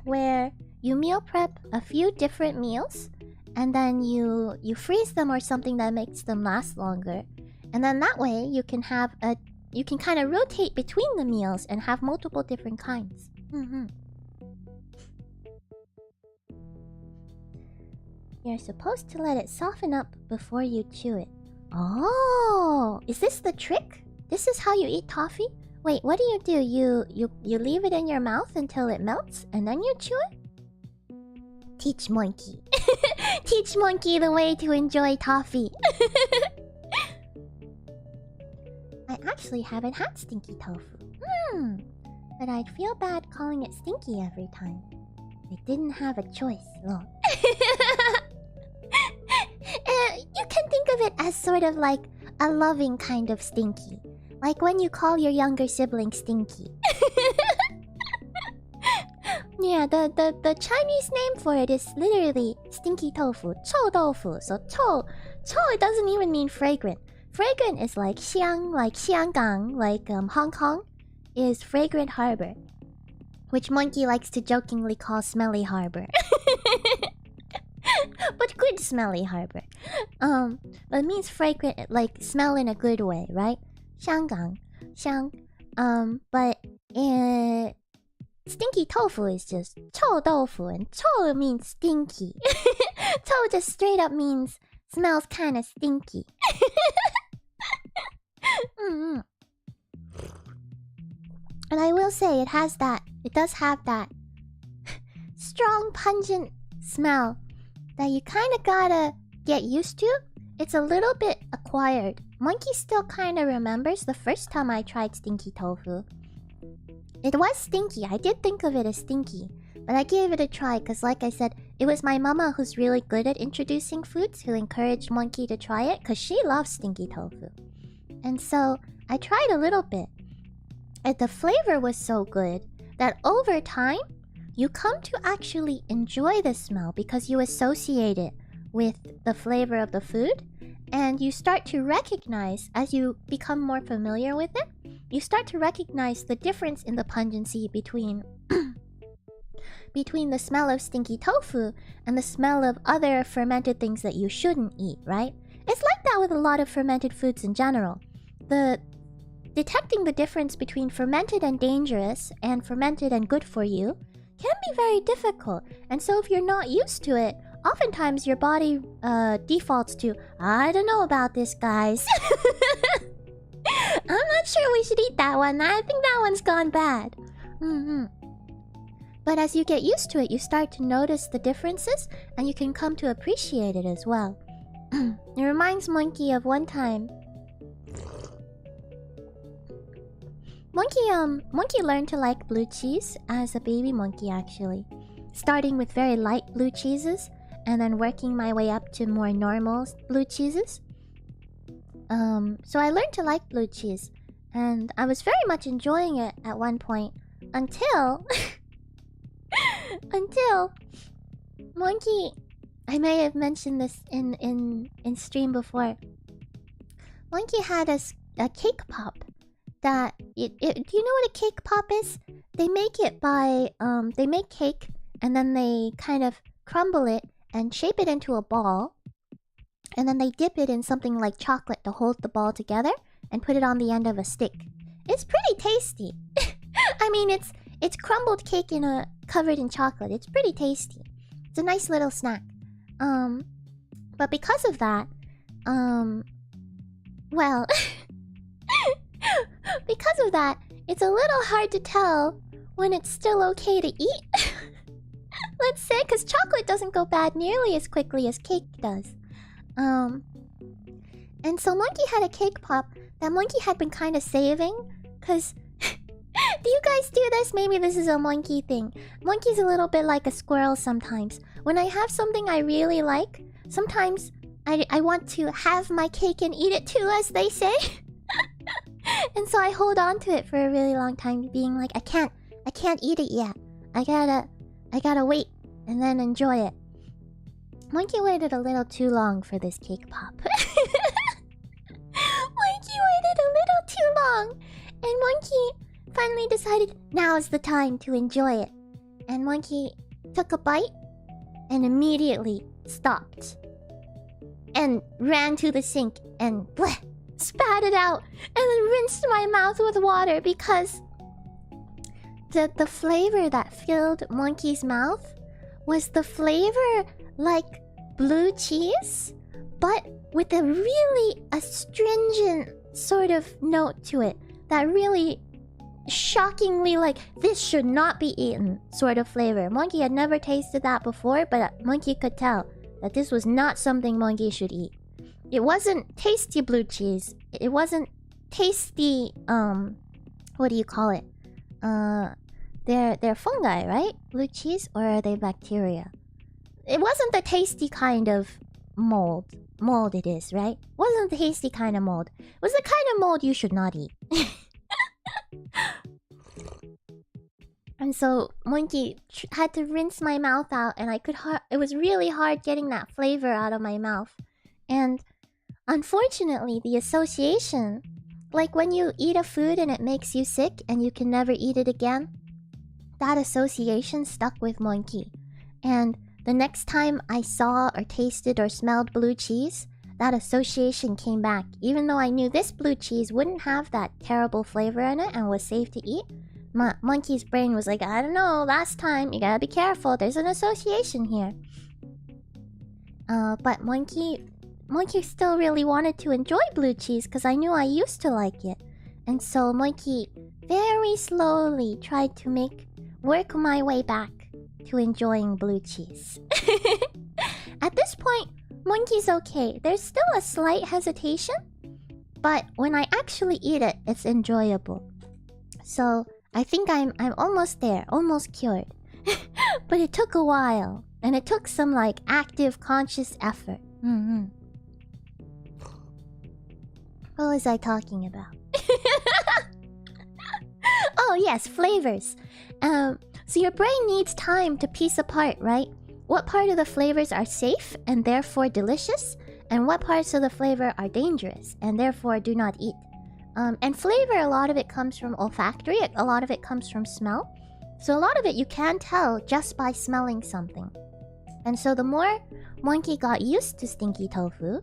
where you meal prep a few different meals, and then you freeze them or something that makes them last longer. And then that way you can kind of rotate between the meals and have multiple different kinds. You're supposed to let it soften up before you chew it. Oh, is this the trick? This is how you eat toffee? Wait, what do? You leave it in your mouth until it melts and then you chew it? Teach Monkey. Teach Monkey the way to enjoy toffee. I actually haven't had stinky tofu. But I'd feel bad calling it stinky every time. I didn't have a choice. Look. You can think of it as sort of like a loving kind of stinky. Like when you call your younger sibling stinky. Yeah, the Chinese name for it is literally stinky tofu, 臭豆腐. So 臭, it doesn't even mean fragrant. Fragrant is like xiang, like Xianggang, like Hong Kong is fragrant harbor, which Monkey likes to jokingly call smelly harbor. But good smelly harbor. But it means fragrant, like smell in a good way, right? Xianggang, xiang. But stinky tofu is just 臭豆腐, and 臭 means stinky. 臭 just straight up means smells kind of stinky. And I will say it does have that strong pungent smell that you kind of gotta get used to. It's a little bit acquired. Monkey still kind of remembers the first time I tried stinky tofu. It was stinky. I did think of it as stinky. But I gave it a try because, like I said, it was my mama who's really good at introducing foods who encouraged Monkey to try it because she loves stinky tofu. And so I tried a little bit. And the flavor was so good that over time, you come to actually enjoy the smell because you associate it with the flavor of the food. And you start to recognize, as you become more familiar with it, you start to recognize the difference in the pungency between the smell of stinky tofu and the smell of other fermented things that you shouldn't eat, right? It's like that with a lot of fermented foods in general. Detecting the difference between fermented and dangerous and fermented and good for you can be very difficult. And so if you're not used to it, oftentimes your body defaults to, I don't know about this, guys. I'm not sure we should eat that one. I think that one's gone bad. But as you get used to it, you start to notice the differences and you can come to appreciate it as well. It reminds Monkey of one time. Monkey learned to like blue cheese as a baby monkey, actually. Starting with very light blue cheeses and then working my way up to more normal blue cheeses. So I learned to like blue cheese, and I was very much enjoying it at one point until Monkey, I may have mentioned this in stream before. Monkey had a cake pop that do you know what a cake pop is? They make it by they make cake and then they kind of crumble it and shape it into a ball. And then they dip it in something like chocolate to hold the ball together and put it on the end of a stick. It's pretty tasty. I mean, it's crumbled cake covered in chocolate. It's pretty tasty. It's a nice little snack. But because of that, well, because of that, it's a little hard to tell when it's still okay to eat. Let's say, because chocolate doesn't go bad nearly as quickly as cake does. And so Monkey had a cake pop that Monkey had been kind of saving, because do you guys do this? Maybe this is a Monkey thing. Monkey's a little bit like a squirrel sometimes. When I have something I really like, sometimes I want to have my cake and eat it too, as they say. And so I hold on to it for a really long time, being like, I can't eat it yet. I gotta wait and then enjoy it. Monkey waited a little too long for this cake pop. Monkey waited a little too long, and Monkey finally decided now is the time to enjoy it. And Monkey took a bite and immediately stopped and ran to the sink and bleh, spat it out and then rinsed my mouth with water because the flavor that filled Monkey's mouth was the flavor like blue cheese, but with a really astringent sort of note to it that really shockingly like this should not be eaten sort of flavor. Monkey had never tasted that before, but Monkey could tell that this was not something Monkey should eat. It wasn't tasty blue cheese. It wasn't tasty what do you call it? They're fungi, right? Blue cheese, or are they bacteria? It wasn't the tasty kind of mold. Mold it is, right? Wasn't the tasty kind of mold. It was the kind of mold you should not eat. And so Monkey had to rinse my mouth out, and it was really hard getting that flavor out of my mouth. And unfortunately, the association, like when you eat a food and it makes you sick and you can never eat it again, that association stuck with Monkey. And the next time I saw or tasted or smelled blue cheese, that association came back. Even though I knew this blue cheese wouldn't have that terrible flavor in it and was safe to eat, Monkey's brain was like, I don't know, last time, you gotta be careful, there's an association here. But Monkey still really wanted to enjoy blue cheese because I knew I used to like it. And so Monkey very slowly tried to work my way back to enjoying blue cheese. At this point, Monkey's okay. There's still a slight hesitation, but when I actually eat it, it's enjoyable. So I think I'm almost there, almost cured. But it took a while, and it took some like active, conscious effort. What was I talking about? Oh yes, flavors. So your brain needs time to piece apart, right? What part of the flavors are safe and therefore delicious, and what parts of the flavor are dangerous and therefore do not eat. And flavor, a lot of it comes from olfactory, a lot of it comes from smell. So a lot of it you can tell just by smelling something. And so the more Monkey got used to stinky tofu,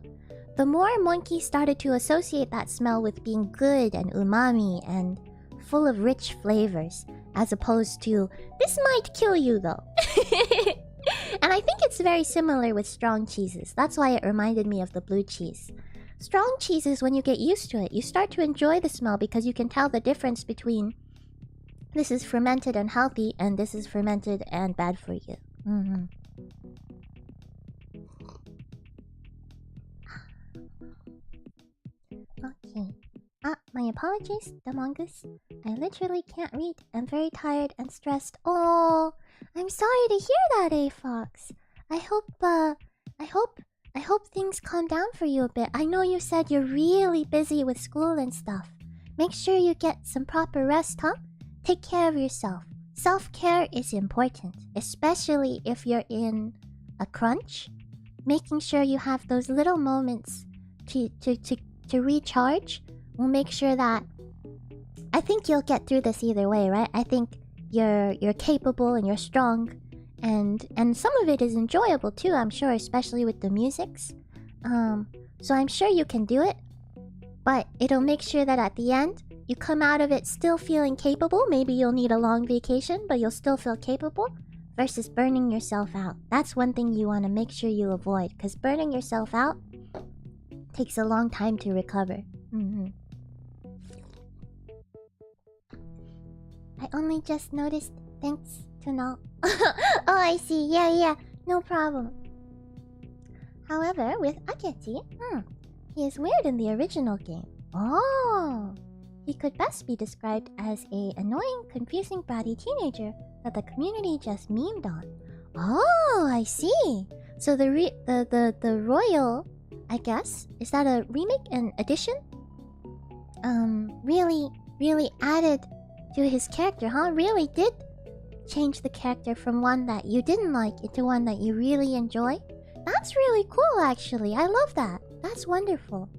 the more Monkey started to associate that smell with being good and umami and full of rich flavors, as opposed to, this might kill you though. And I think it's very similar with strong cheeses. That's why it reminded me of the blue cheese. Strong cheeses, when you get used to it, you start to enjoy the smell because you can tell the difference between this is fermented and healthy and this is fermented and bad for you. Okay. My apologies, the mongoose. I literally can't read. I'm very tired and stressed. Oh, I'm sorry to hear that, A-Fox. I hope things calm down for you a bit. I know you said you're really busy with school and stuff. Make sure you get some proper rest, huh? Take care of yourself. Self-care is important, especially if you're in a crunch. Making sure you have those little moments to recharge will make sure that... I think you'll get through this either way, right? I think you're capable and you're strong, and some of it is enjoyable too, I'm sure, especially with the musics. So I'm sure you can do it, but it'll make sure that at the end you come out of it still feeling capable. Maybe you'll need a long vacation, but you'll still feel capable, versus burning yourself out. That's one thing you want to make sure you avoid, because burning yourself out takes a long time to recover. I only just noticed. Thanks to know. Oh, I see. Yeah. No problem. However, with Akechi, he is weird in the original game. Oh! He could best be described as a annoying, confusing, bratty teenager that the community just memed on. Oh, I see. So the royal, I guess, is that a remake, an addition? Really added to his character, huh? Really did change the character from one that you didn't like into one that you really enjoy. That's really cool, actually. I love that. That's wonderful.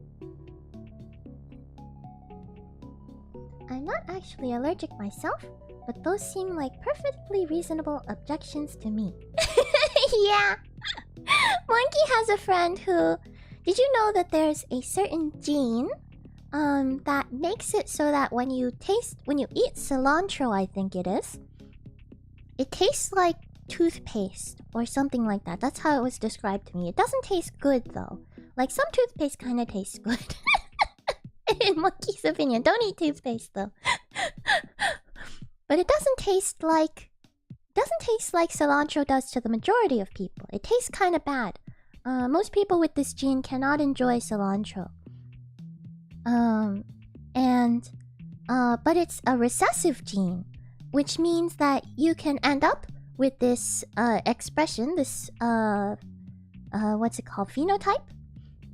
I'm not actually allergic myself, but those seem like perfectly reasonable objections to me. Yeah. Monki has a friend who... Did you know that there's a certain gene that makes it so that when you eat cilantro, I think it is, it tastes like toothpaste or something like that. That's how it was described to me. It doesn't taste good though. Like some toothpaste kind of tastes good. In Monki's opinion, don't eat toothpaste though. But it doesn't taste like cilantro does to the majority of people. It tastes kind of bad. Most people with this gene cannot enjoy cilantro. But it's a recessive gene, which means that you can end up with this expression, this what's it called, phenotype.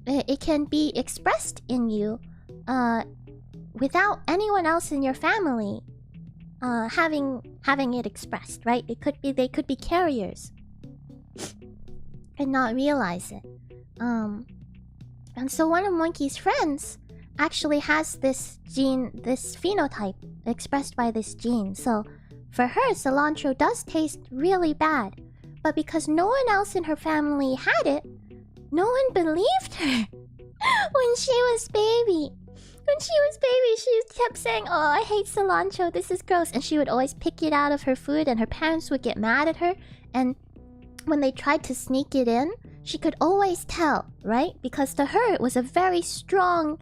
It can be expressed in you without anyone else in your family having it expressed, right? They could be carriers and not realize it. And so one of Monki's friends actually has this gene, this phenotype expressed by this gene. So for her, cilantro does taste really bad. But because no one else in her family had it, no one believed her when she was baby. When she was baby, she kept saying, "Oh, I hate cilantro, this is gross." And she would always pick it out of her food, and her parents would get mad at her. And when they tried to sneak it in, she could always tell, right? Because to her, it was a very strong,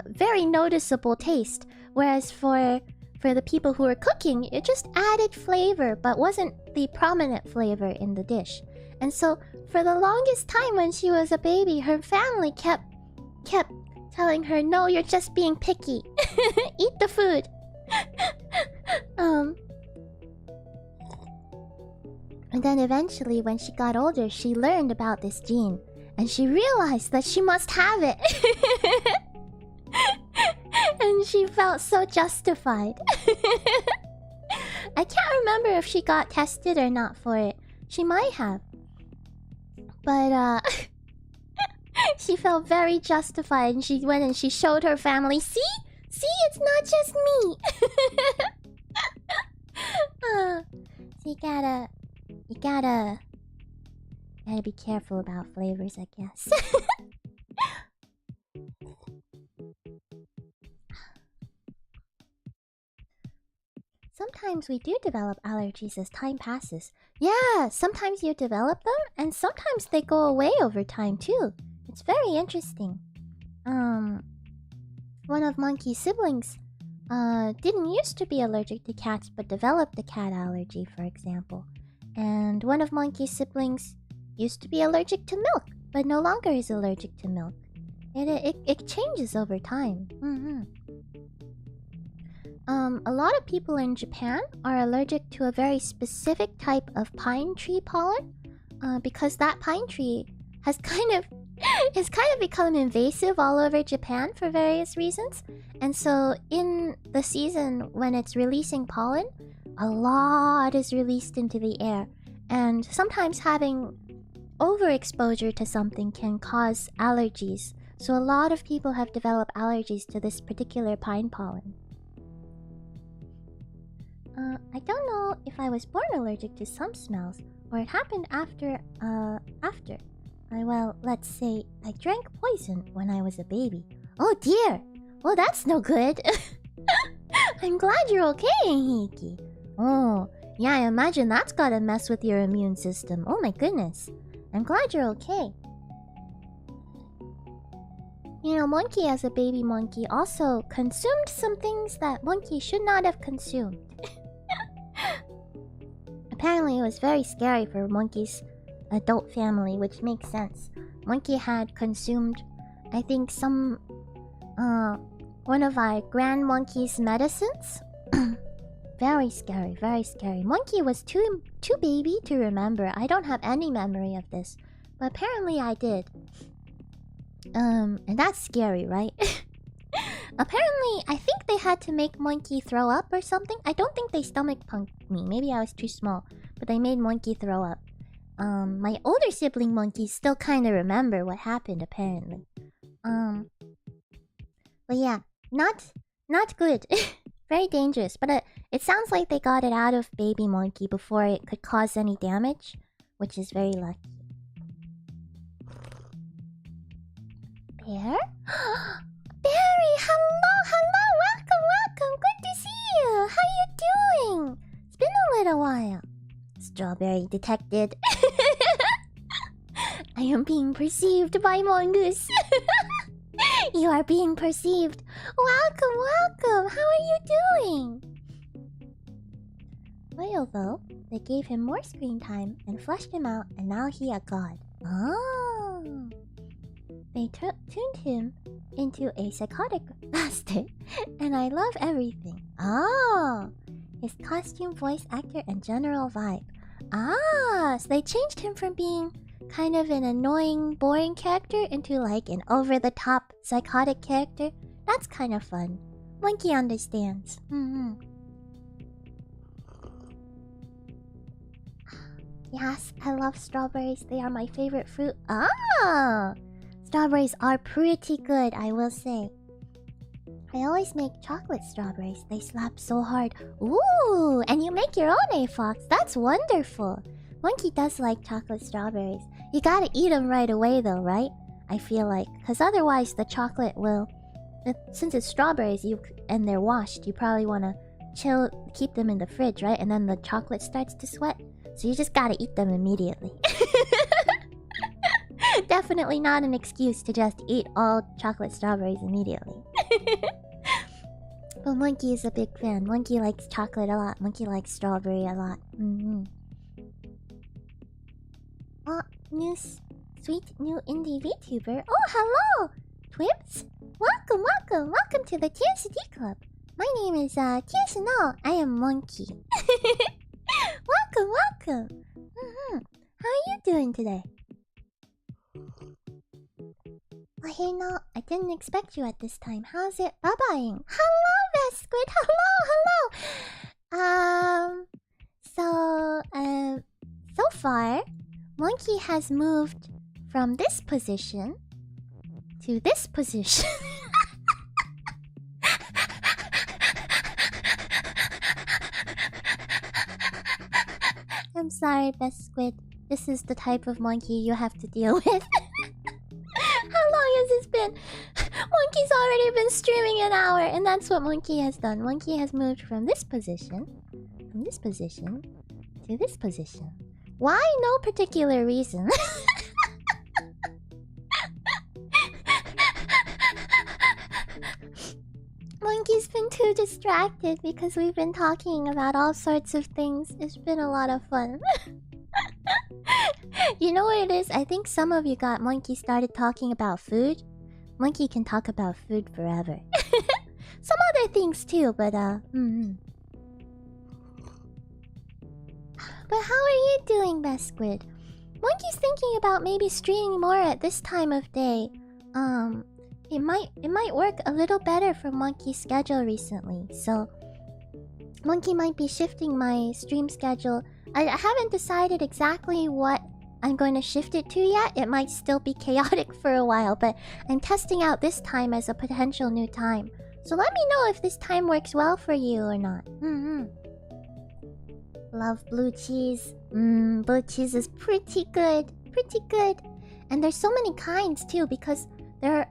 very noticeable taste. Whereas for the people who were cooking, it just added flavor, but wasn't the prominent flavor in the dish. And so, for the longest time when she was a baby, her family kept telling her, "No, you're just being picky. Eat the food." And then eventually, when she got older, she learned about this gene. And she realized that she must have it. And she felt so justified. I can't remember if she got tested or not for it. She might have. But, she felt very justified, and she went and she showed her family, "See? See, it's not just me." So you gotta be careful about flavors, I guess. Sometimes we do develop allergies as time passes. Yeah, sometimes you develop them, and sometimes they go away over time too. It's very interesting. One of Monki's siblings didn't used to be allergic to cats, but developed a cat allergy, for example. And one of Monki's siblings used to be allergic to milk, but no longer is allergic to milk. It changes over time. A lot of people in Japan are allergic to a very specific type of pine tree pollen, because that pine tree has kind of become invasive all over Japan for various reasons. And so in the season when it's releasing pollen, a lot is released into the air. And sometimes having overexposure to something can cause allergies. So a lot of people have developed allergies to this particular pine pollen. I don't know if I was born allergic to some smells, or it happened after. Well, let's say I drank poison when I was a baby. Oh dear! Well, that's no good. I'm glad you're okay, Hiki. Oh, yeah, I imagine that's gotta mess with your immune system. Oh my goodness. I'm glad you're okay. You know, Monki as a baby monkey also consumed some things that Monki should not have consumed. Apparently, it was very scary for Monki's adult family, which makes sense. Monki had consumed, I think, one of our grand monkey's medicines. Very scary, very scary. Monki was too baby to remember. I don't have any memory of this, but apparently I did. And that's scary, right? Apparently, I think they had to make Monki throw up or something. I don't think they stomach punked me. Maybe I was too small. But they made Monki throw up. My older sibling monkeys still kind of remember what happened, apparently. But yeah, not good. Very dangerous. But it sounds like they got it out of baby monkey before it could cause any damage, which is very lucky. Bear? Barry, hello, welcome. Good to see you. How you doing? It's been a little while. Strawberry detected. I am being perceived by Mongoose. You are being perceived. Welcome. How are you doing? Well, though, they gave him more screen time and flushed him out, and now he a god. Oh. They tuned him into a psychotic bastard, and I love everything. Oh. His costume, voice actor, and general vibe. Ah, so they changed him from being kind of an annoying, boring character into like an over-the-top psychotic character. That's kind of fun. Monkey understands. Yes, I love strawberries. They are my favorite fruit. Ah! Strawberries are pretty good, I will say. I always make chocolate strawberries. They slap so hard. Ooh, and you make your own, A-Fox. That's wonderful. Monkey does like chocolate strawberries. You gotta eat them right away though, right? I feel like. Because otherwise the chocolate will... Since it's strawberries and they're washed, you probably want to keep them in the fridge, right? And then the chocolate starts to sweat. So you just gotta eat them immediately. Definitely not an excuse to just eat all chocolate strawberries immediately. But Monkey is a big fan. Monkey likes chocolate a lot. Monkey likes strawberry a lot. Oh, sweet new indie VTuber. Oh, hello! Twibs? Welcome to the Tianshi Club. My name is Tianshi no. I am Monkey. Welcome. How are you doing today? Oh, hey, no, I didn't expect you at this time. How's it bye-bying? Hello, Vesquid. Hello. So far, Monkey has moved from this position to this position. I'm sorry, Vesquid. This is the type of monkey you have to deal with. How long has this been? Monkey's already been streaming an hour, and that's what Monkey has done. Monkey has moved from this position to this position. Why? No particular reason. Monkey's been too distracted because we've been talking about all sorts of things. It's been a lot of fun. You know what it is? I think some of you got Monkey started talking about food. Monkey can talk about food forever. Some other things too, but But how are you doing, Besquid? Monkey's thinking about maybe streaming more at this time of day. It might work a little better for Monkey's schedule recently, so Monkey might be shifting my stream schedule. I haven't decided exactly what I'm going to shift it to yet. It might still be chaotic for a while, but I'm testing out this time as a potential new time. So let me know if this time works well for you or not. Love blue cheese. Blue cheese is pretty good. And there's so many kinds too, because there are...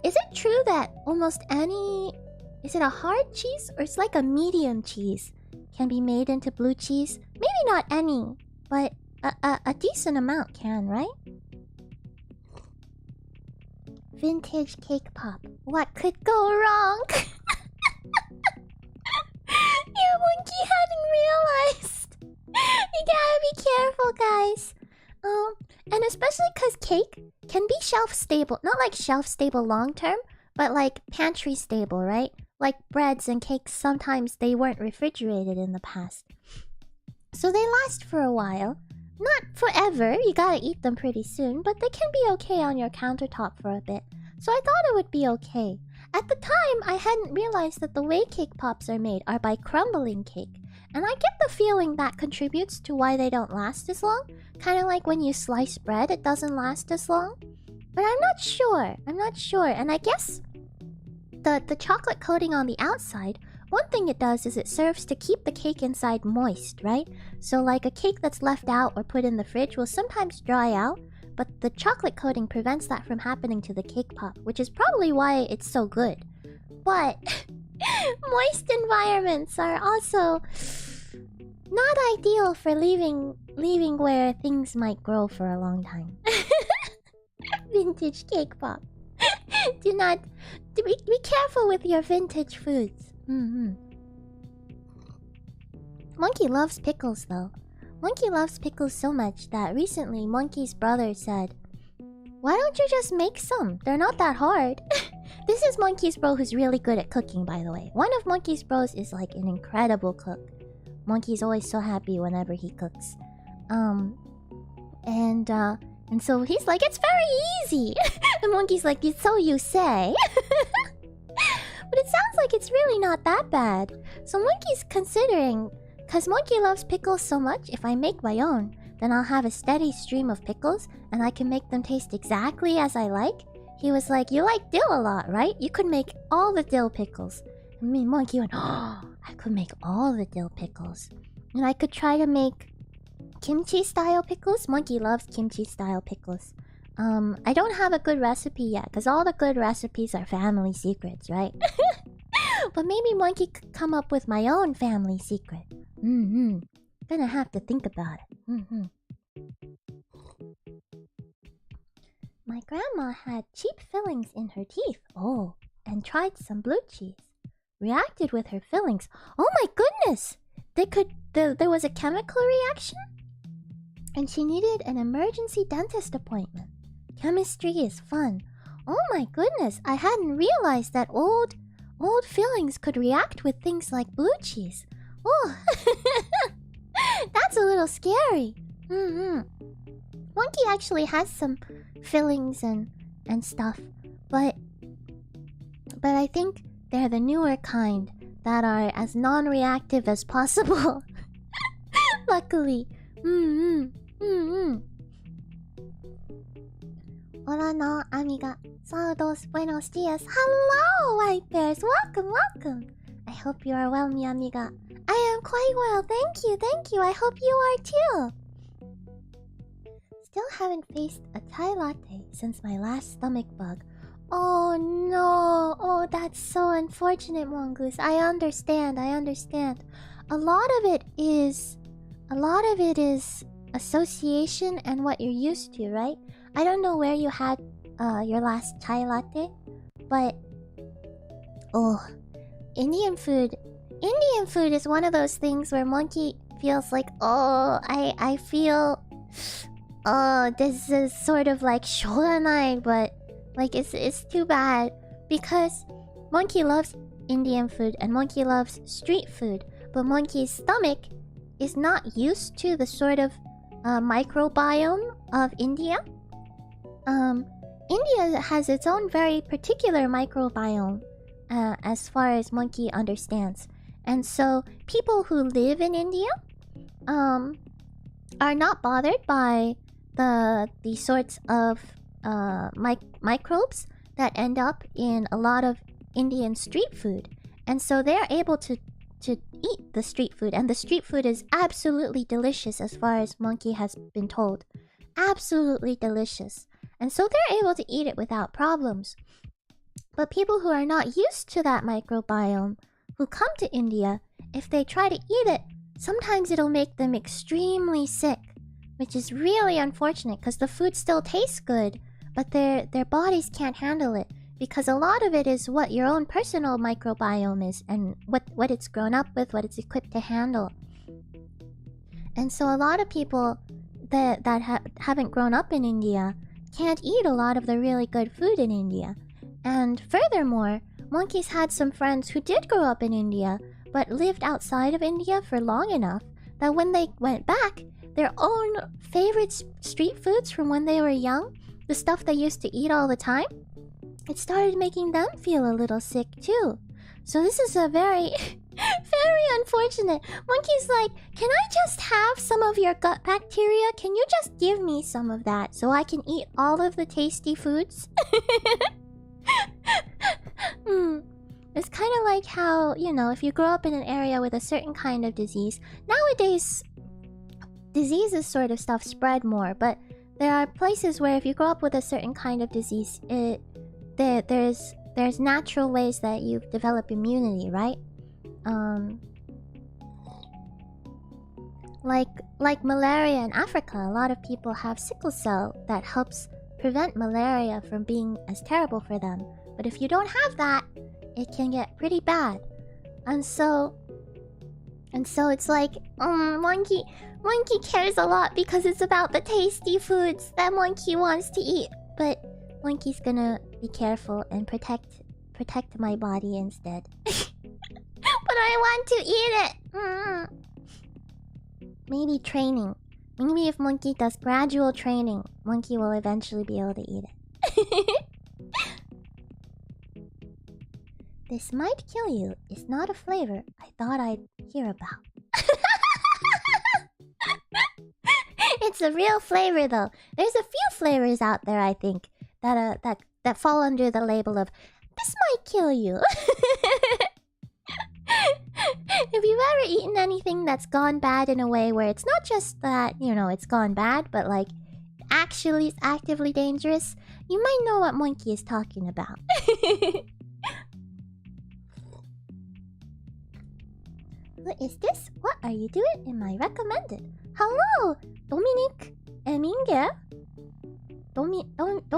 Is it true that almost any... Is it a hard cheese or it's like a medium cheese can be made into blue cheese? Maybe not any, but a decent amount can, right? Vintage cake pop. What could go wrong? Your monkey hadn't realized. You gotta be careful, guys. And especially because cake can be shelf-stable. Not like shelf-stable long-term, but like pantry-stable, right? Like breads and cakes, sometimes they weren't refrigerated in the past. So they last for a while. Not forever, you gotta eat them pretty soon, but they can be okay on your countertop for a bit. So I thought it would be okay. at the time, I hadn't realized that the way cake pops are made are by crumbling cake. And I get the feeling that contributes to why they don't last as long. Kind of like when you slice bread, it doesn't last as long. But I'm not sure. And I guess the chocolate coating on the outside, one thing it does is it serves to keep the cake inside moist, right? So like a cake that's left out or put in the fridge will sometimes dry out, but the chocolate coating prevents that from happening to the cake pop, which is probably why it's so good. But moist environments are also not ideal for leaving where things might grow for a long time. Vintage cake pop. Be careful with your vintage foods. Monkey loves pickles though. Monkey loves pickles so much that recently Monkey's brother said, "Why don't you just make some? They're not that hard." This is Monkey's bro who's really good at cooking, by the way. One of Monkey's bros is like an incredible cook. Monkey's always so happy whenever he cooks. And so he's like, "It's very easy." And Monkey's like, "So you say." But it sounds like it's really not that bad. So Monkey's considering, because Monkey loves pickles so much, if I make my own, then I'll have a steady stream of pickles, and I can make them taste exactly as I like. He was like, "You like dill a lot, right? You could make all the dill pickles." And me and Monkey went, "Oh, I could make all the dill pickles. And I could try to make kimchi-style pickles." Monkey loves kimchi-style pickles. I don't have a good recipe yet, because all the good recipes are family secrets, right? But maybe Monkey could come up with my own family secret. Gonna have to think about it. My grandma had cheap fillings in her teeth. Oh, and tried some blue cheese. Reacted with her fillings. Oh my goodness! There was a chemical reaction? And she needed an emergency dentist appointment. Chemistry is fun. Oh my goodness, I hadn't realized that old fillings could react with things like blue cheese. Oh, that's a little scary. Monkey actually has some fillings and stuff, but I think they're the newer kind that are as non-reactive as possible. Luckily. Hola no, amiga. Saludos, buenos dias. Hello, white bears. Welcome. I hope you are well, mi amiga. I am quite well, thank you. I hope you are too. Still haven't faced a Thai latte since my last stomach bug. Oh no. Oh, that's so unfortunate, Mongoose. I understand. A lot of it is association and what you're used to, right? I don't know where you had your last Thai latte, but Indian food is one of those things where Monkey feels like, I feel this is sort of like shodanai, but like it's too bad because Monkey loves Indian food and Monkey loves street food, but Monkey's stomach is not used to the sort of microbiome of India. India has its own very particular microbiome, as far as Monkey understands. And so people who live in India are not bothered by the sorts of microbes that end up in a lot of Indian street food. And so they're able to eat the street food, and the street food is absolutely delicious as far as Monkey has been told. Absolutely delicious. And so they're able to eat it without problems. But people who are not used to that microbiome, who come to India, if they try to eat it, sometimes it'll make them extremely sick, which is really unfortunate because the food still tastes good, but their bodies can't handle it. Because a lot of it is what your own personal microbiome is and what it's grown up with, what it's equipped to handle. And so a lot of people that haven't grown up in India can't eat a lot of the really good food in India. And furthermore, Monkey's had some friends who did grow up in India but lived outside of India for long enough that when they went back, their own favorite street foods from when they were young, the stuff they used to eat all the time, it started making them feel a little sick too. So this is a very, very unfortunate. Monkey's like, can I just have some of your gut bacteria? Can you just give me some of that so I can eat all of the tasty foods? It's kind of like how, you know, if you grow up in an area with a certain kind of disease, nowadays diseases sort of stuff spread more, but there are places where if you grow up with a certain kind of disease, there's natural ways that you develop immunity, right? Like malaria in Africa, a lot of people have sickle cell that helps prevent malaria from being as terrible for them. But if you don't have that, it can get pretty bad. And so it's like, Monkey cares a lot because it's about the tasty foods that Monkey wants to eat. But Monkey's gonna be careful and protect my body instead. But I want to eat it. Maybe training. Maybe if Monkey does gradual training, Monkey will eventually be able to eat it. This might kill you is not a flavor I thought I'd hear about. It's a real flavor though. There's a few flavors out there, I think, that fall under the label of this might kill you. Have you ever eaten anything that's gone bad in a way where it's not just that, you know, it's gone bad, but like actually it's actively dangerous? You might know what Monkey is talking about. What is this? What are you doing in my recommended? Hello, Dominic Eminger? Dominic Eminger?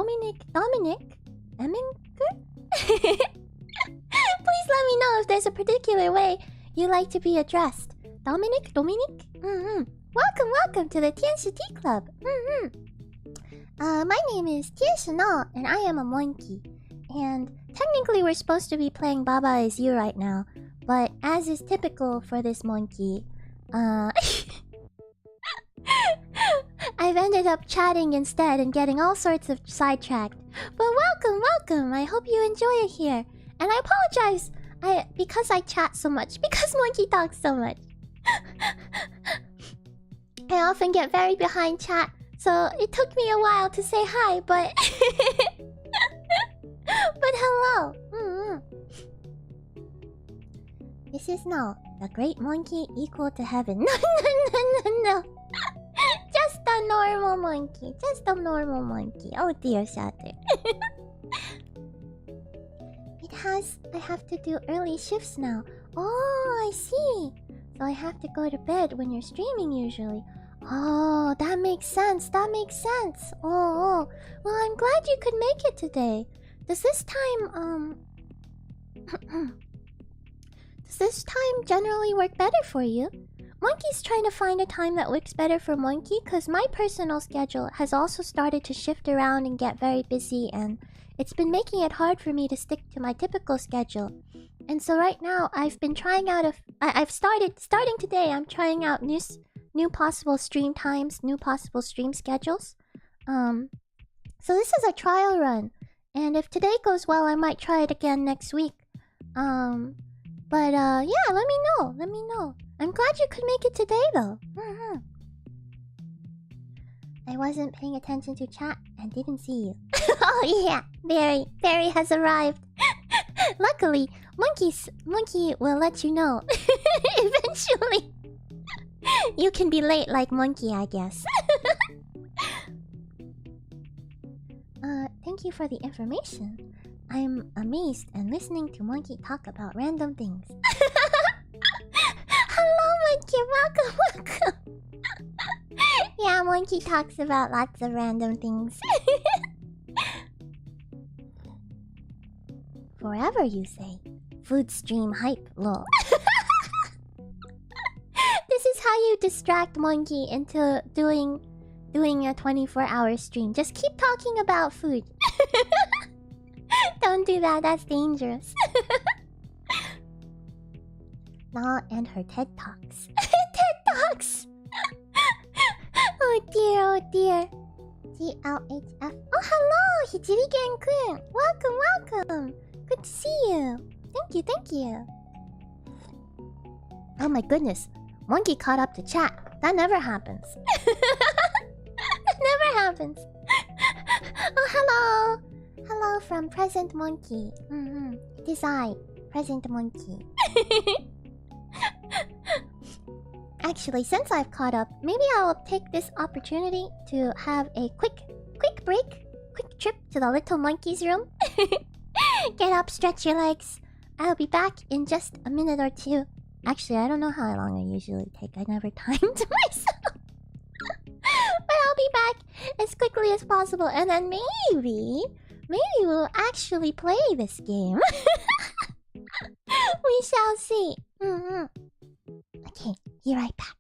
Please let me know if there's a particular way you like to be addressed. Dominic? Welcome to the Tianshi Tea Club. My name is Tianshi and I am a monkey. And technically we're supposed to be playing Baba Is You right now. But as is typical for this monkey, I've ended up chatting instead and getting all sorts of sidetracked. But welcome! I hope you enjoy it here. And I apologize because I chat so much, because Monkey talks so much. I often get very behind chat, so it took me a while to say hi, but... but hello! This is not the great monkey equal to heaven. No. Just a normal monkey. Oh dear, Shatter. I have to do early shifts now. Oh, I see. So I have to go to bed when you're streaming usually. Oh, that makes sense. Oh. Well, I'm glad you could make it today. Does this time generally work better for you? Monkey's trying to find a time that works better for Monkey, because my personal schedule has also started to shift around and get very busy, and it's been making it hard for me to stick to my typical schedule. And so right now, I've been trying out starting today, I'm trying out new possible stream times, new possible stream schedules. So this is a trial run, and if today goes well, I might try it again next week. But yeah, let me know. I'm glad you could make it today, though. I wasn't paying attention to chat and didn't see you. Oh yeah, Barry has arrived. Luckily, Monkey will let you know. Eventually. You can be late like Monkey, I guess. Thank you for the information. I'm amazed and listening to Monkey talk about random things. Hello, Monkey. Welcome. Yeah, Monkey talks about lots of random things. Forever, you say. Food stream hype, lol. This is how you distract Monkey into doing a 24-hour stream. Just keep talking about food. Don't do that, that's dangerous. Na and her TED Talks. TED Talks! Oh dear. TLHF. Oh, hello, Hichirigen-kun. Welcome. Good to see you. Thank you. Oh my goodness. Monki caught up to chat. That never happens. That never happens. Oh, hello. Hello from Present Monki. It is I, Present Monki. Actually, since I've caught up, maybe I'll take this opportunity to have a quick trip to the little monkey's room. Get up, stretch your legs. I'll be back in just a minute or two. Actually, I don't know how long I usually take. I never timed myself. But I'll be back as quickly as possible, and then maybe we'll actually play this game. We shall see. Okay, be right back.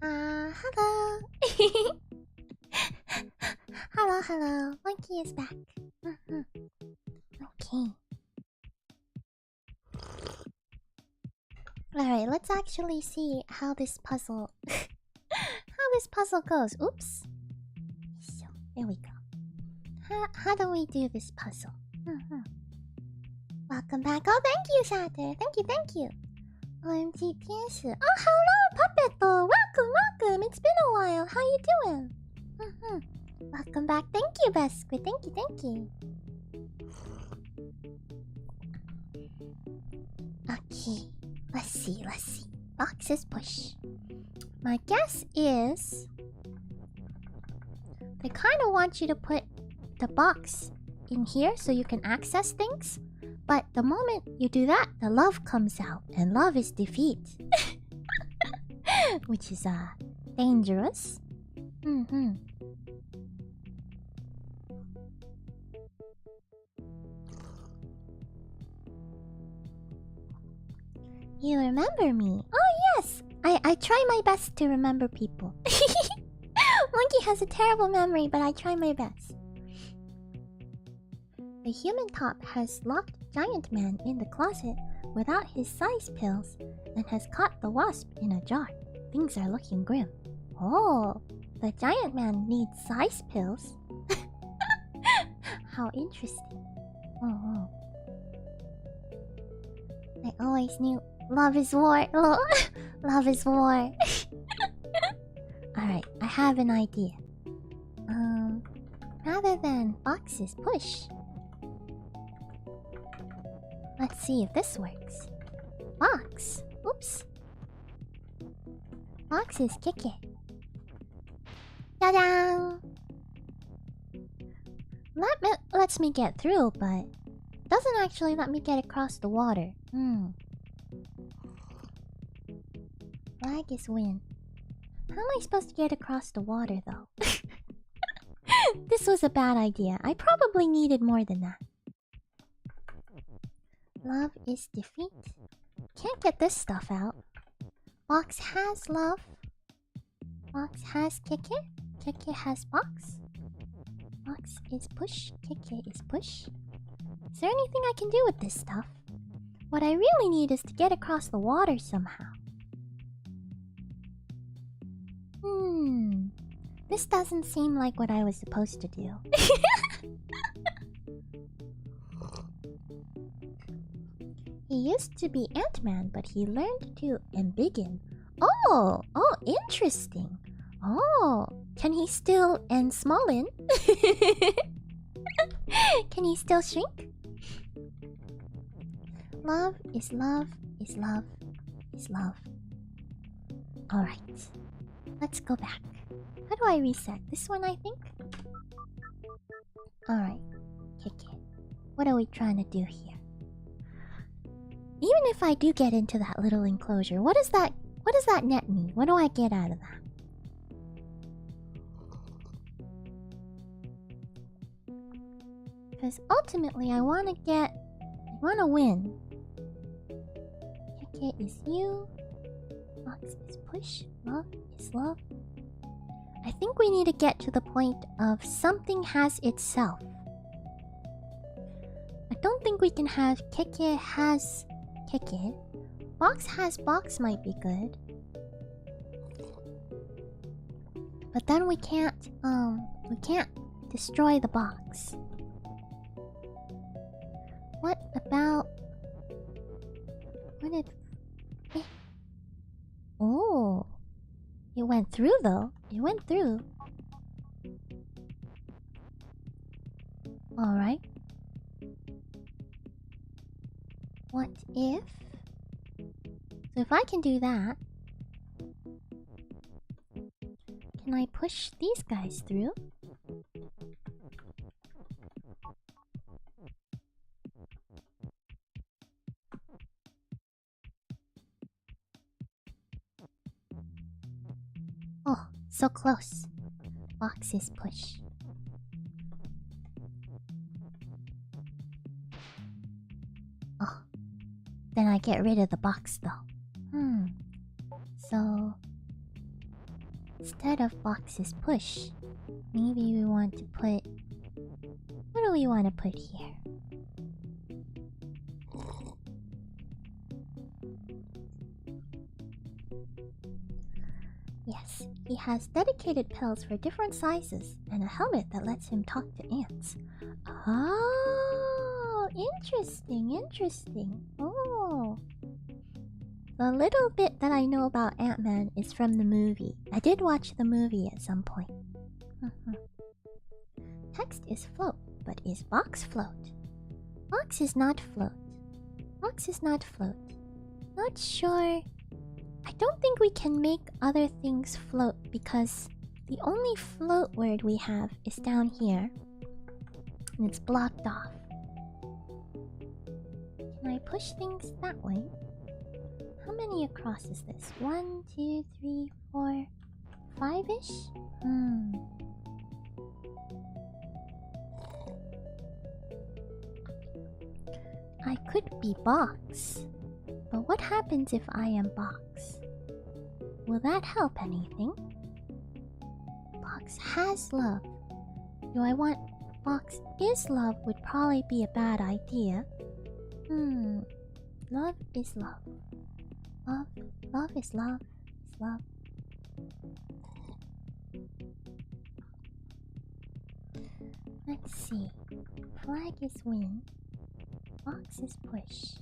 Hello. Hello, hello. Monkey is back. Okay. Alright, let's actually see how this puzzle goes. Oops. So, there we go. How do we do this puzzle? Welcome back. Oh, thank you, Shatter. Thank you. OMG, Tianshi. Oh, hello, Puppet. Welcome. It's been a while. How you doing? Welcome back. Thank you, Besquit. Thank you. Okay. Let's see. Boxes push. My guess is they kind of want you to put the box in here so you can access things. But the moment you do that, the love comes out, and love is defeat. Which is dangerous. You remember me? Oh yes! I try my best to remember people. Monkey has a terrible memory, but I try my best. The human top has locked Giant Man in the closet without his size pills and has caught the wasp in a jar. Things are looking grim. Oh, the Giant Man needs size pills? How interesting. Oh. I always knew love is war. Love is war. Alright, I have an idea. Rather than boxes push, let's see if this works. Box. Oops. Boxes kick it. Ta-da! Lets me get through, but doesn't actually let me get across the water. Lag is win. How am I supposed to get across the water, though? This was a bad idea. I probably needed more than that. Love is defeat. Can't get this stuff out. Box has love. Box has kick it. Kick it has box. Box is push. Kick it is push. Is there anything I can do with this stuff? What I really need is to get across the water somehow. This doesn't seem like what I was supposed to do. He used to be Ant-Man, but he learned to embiggen. Oh, interesting. Oh, can he still small-in? Can he still shrink? Love is love is love is love. Alright, let's go back. How do I reset? This one, I think? Alright, kick it. What are we trying to do here? Even if I do get into that little enclosure, what does that net mean? What do I get out of that? Because ultimately I want to win. Kick it is you. Box is push. Love is love. I think we need to get to the point of something has itself. I don't think we can have kick it has kick it. Box has box might be good. But then we can't destroy the box. What about... What if... Oh! It went through though. It went through. Alright. What if... So if I can do that... Can I push these guys through? Oh, so close. Boxes push. Oh, then I get rid of the box though. So Instead of boxes push, maybe we want to put... What do we want to put here? Yes, he has dedicated pills for different sizes and a helmet that lets him talk to ants. Oh, interesting, interesting. Oh. The little bit that I know about Ant-Man is from the movie. I did watch the movie at some point. Text is float, but is box float? Box is not float. Box is not float. Not sure. I don't think we can make other things float because the only float word we have is down here. And it's blocked off. Can I push things that way? How many across is this? 1, 2, 3, 4, 5-ish? I could be box. But what happens if I am box? Will that help anything? Box has love. Do I want box is love would probably be a bad idea. Love is love. Love is love. Is love. Let's see. Flag is win. Box is push.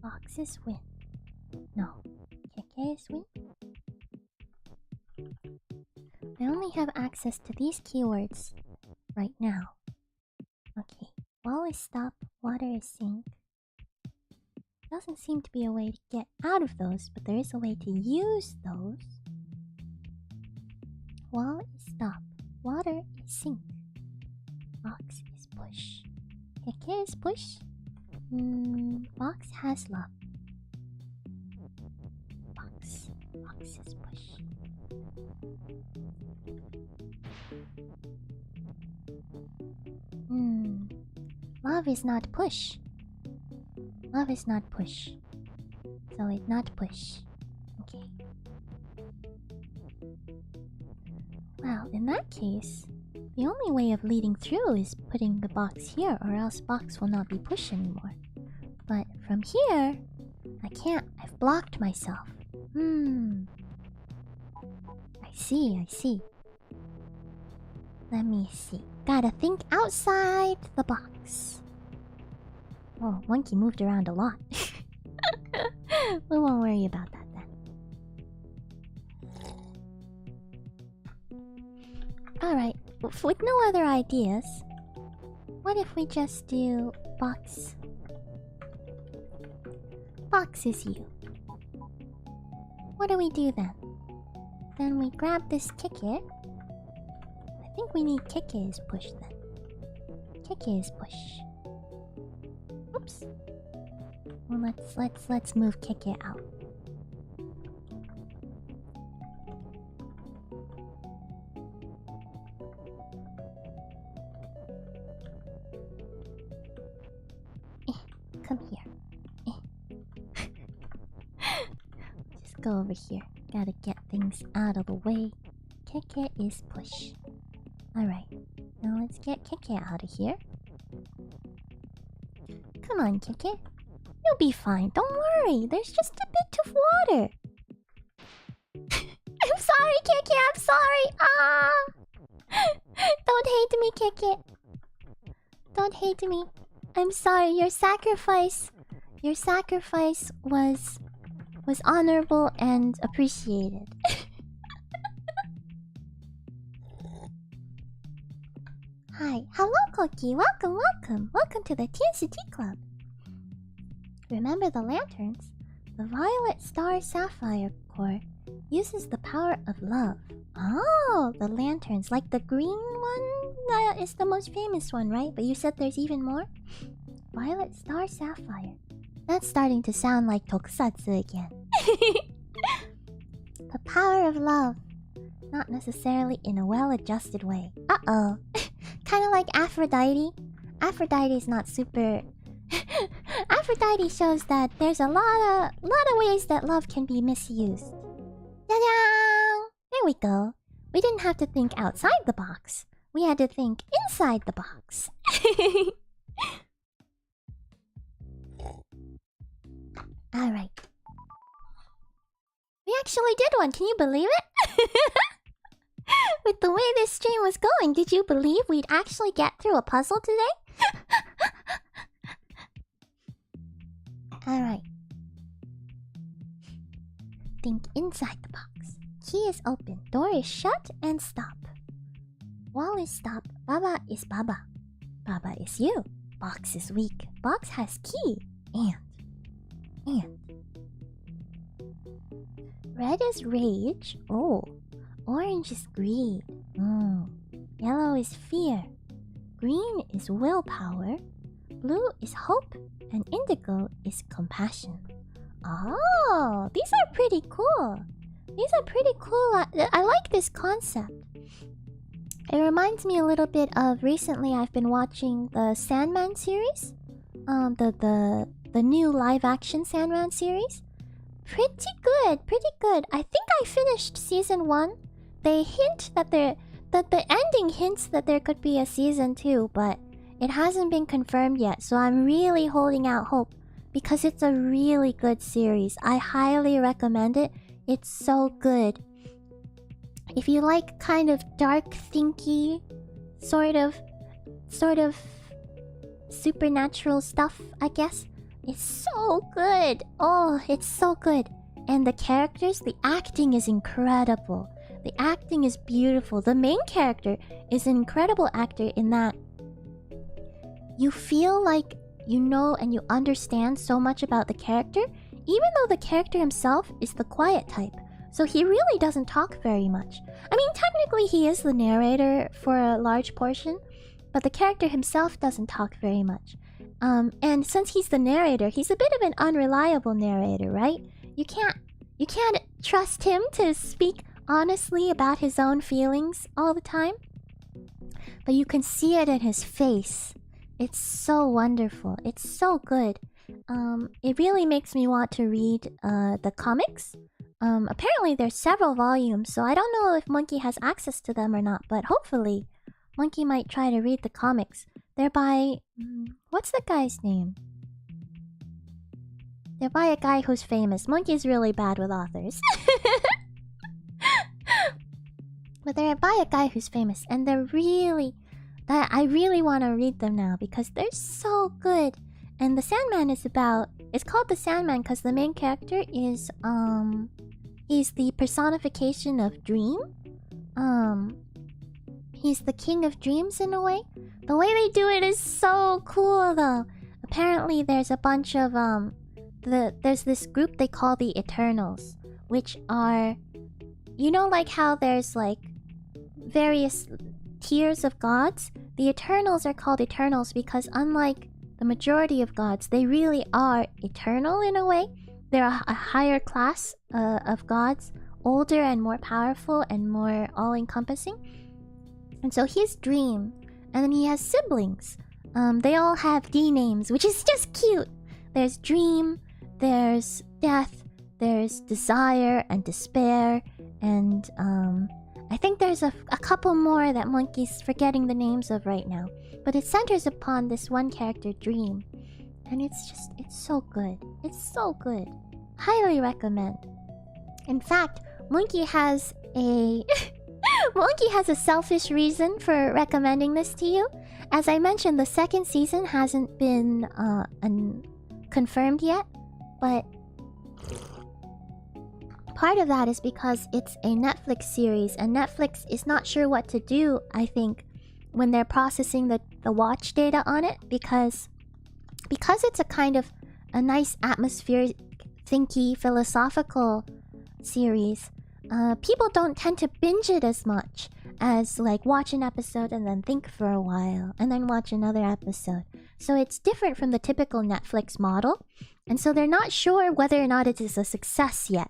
Box is win. No. Keke is win. I only have access to these keywords right now. Okay. Wall is stop. Water is sink. Doesn't seem to be a way to get out of those, but there is a way to use those. Wall is stop. Water is sink. Box is push. Keke is push. Box has love. Box is push. Love is not push. Love is not push. So it's not push. Okay. Well, in that case, the only way of leading through is putting the box here, or else box will not be pushed anymore. But from here, I can't. I've blocked myself. I see. Let me see. Gotta think outside the box. Oh, Monki moved around a lot. We won't worry about that then. Alright, with no other ideas, what if we just do box? Box is you. What do we do then? Then we grab this ticket. I think we need kick is push then. Kick is push. Oops. Well, let's move kick it out. Come here. Just go over here. Gotta get things out of the way. Kick is push. Alright, now let's get Keke out of here. Come on, Keke. You'll be fine, don't worry. There's just a bit of water. I'm sorry, Keke, I'm sorry. Don't hate me, Keke. Don't hate me. I'm sorry, your sacrifice was honorable and appreciated. Hi, hello Cookie, welcome to the Tianshi Tea Club. Remember the lanterns? The violet star sapphire core uses the power of love. Oh, the lanterns, like the green one is the most famous one, right? But you said there's even more? Violet star sapphire. That's starting to sound like tokusatsu again. The power of love. Not necessarily in a well-adjusted way. Uh-oh. Kind of like Aphrodite. Aphrodite is not super... Aphrodite shows that there's a lot of ways that love can be misused. Ta-da! we go. We didn't have to think outside the box. We had to think inside the box. Alright. We actually did one, can you believe it? With the way this stream was going, did you believe we'd actually get through a puzzle today? Alright. Think inside the box. Key is open, door is shut, and stop. Wall is stop, Baba is Baba. Baba is you. Box is weak. Box has key. And. Red is rage. Oh. Orange is greed. Yellow is fear. Green is willpower. Blue is hope. And indigo is compassion. Oh, these are pretty cool. These are pretty cool. I like this concept. It reminds me a little bit of recently I've been watching the Sandman series. The new live action Sandman series. Pretty good, pretty good. I think I finished season 1. They hint that the ending hints that there could be a season 2, but it hasn't been confirmed yet, so I'm really holding out hope because it's a really good series. I highly recommend it. It's so good. If you like kind of dark, thinky, sort of supernatural stuff, I guess, it's so good. Oh, it's so good. And the characters, the acting is incredible. The acting is beautiful. The main character is an incredible actor in that you feel like you know and you understand so much about the character, even though the character himself is the quiet type. So he really doesn't talk very much. I mean, technically he is the narrator for a large portion, but the character himself doesn't talk very much. And since he's the narrator, he's a bit of an unreliable narrator, right? You can't trust him to speak honestly about his own feelings all the time. But you can see it in his face. It's so wonderful. It's so good. It really makes me want to read the comics. Apparently there's several volumes, so I don't know if Monki has access to them or not, but hopefully Monki might try to read the comics. They're by... what's the guy's name? They're by a guy who's famous. Monki's really bad with authors. But they're by a guy who's famous, and they're really... I really want to read them now because they're so good. And the Sandman is about... It's called the Sandman because the main character is... He's the personification of dream. He's the king of dreams in a way. The way they do it is so cool though. Apparently there's a bunch of... There's this group they call the Eternals, which are... You know, like how there's like various tiers of gods? The Eternals are called Eternals because unlike the majority of gods, they really are eternal in a way. They're a higher class of gods, older and more powerful and more all-encompassing. And so he's Dream, and then he has siblings. They all have D names, which is just cute. There's Dream, there's Death, there's Desire and Despair, and I think there's a couple more that Monki's forgetting the names of right now. But it centers upon this one character, Dream. And it's so good. It's so good. Highly recommend. In fact, Monki has a... Monki has a selfish reason for recommending this to you. As I mentioned, the second season hasn't been confirmed yet. But part of that is because it's a Netflix series. And Netflix is not sure what to do, I think, when they're processing the watch data on it. Because it's a kind of a nice atmospheric, thinky, philosophical series, people don't tend to binge it as much as like watch an episode and then think for a while and then watch another episode. So it's different from the typical Netflix model, and so they're not sure whether or not it is a success yet.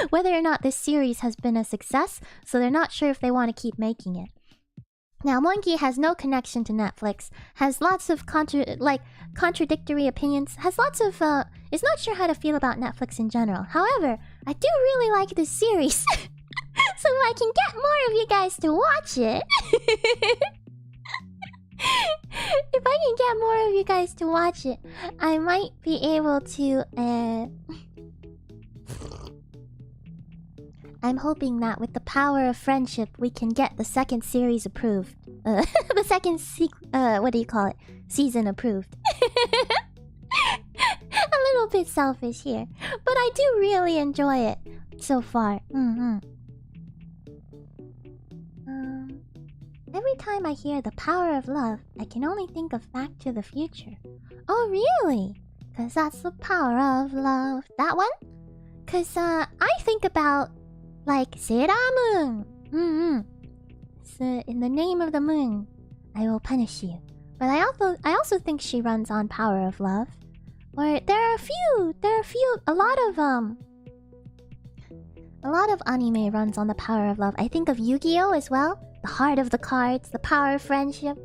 Whether or not this series has been a success, so they're not sure if they want to keep making it. Now, Monki has no connection to Netflix, has lots of contradictory opinions, has lots of, is not sure how to feel about Netflix in general. However, I do really like this series. So I can get more of you guys to watch it. If I can get more of you guys to watch it, I might be able to. I'm hoping that with the power of friendship, we can get the second series approved. The second what do you call it? Season approved. A little bit selfish here, but I do really enjoy it so far. Every time I hear the power of love, I can only think of Back to the Future. Oh, really? 'Cause that's the power of love. That one? 'Cause I think about like Sailor Moon. So in the name of the moon, I will punish you. But I also think she runs on power of love. Or there are a few, a lot of anime runs on the power of love. I think of Yu-Gi-Oh as well. The heart of the cards, the power of friendship.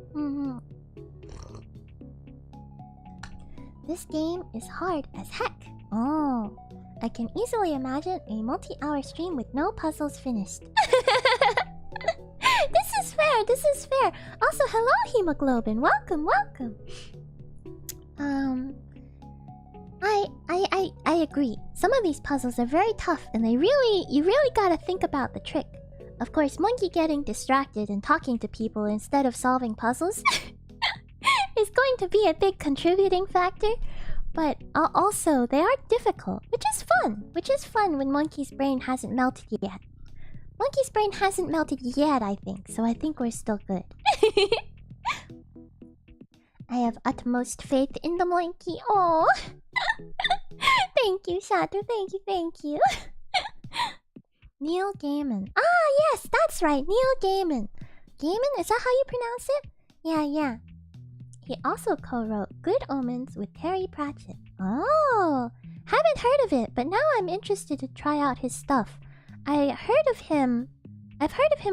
This game is hard as heck. Oh, I can easily imagine a multi-hour stream with no puzzles finished. This is fair. Also, hello, Hemoglobin. Welcome. I agree. Some of these puzzles are very tough, and you really gotta think about the trick. Of course, Monki getting distracted and talking to people instead of solving puzzles is going to be a big contributing factor. But also, they are difficult, which is fun when Monkey's brain hasn't melted yet. Monkey's brain hasn't melted yet, I think, so I think we're still good. I have utmost faith in the Monkey. Oh, thank you, Shadow. Thank you. Neil Gaiman. Ah, yes, that's right, Neil Gaiman. Gaiman, is that how you pronounce it? Yeah. He also co-wrote Good Omens with Terry Pratchett. Oh, haven't heard of it, but now I'm interested to try out his stuff. I've heard of him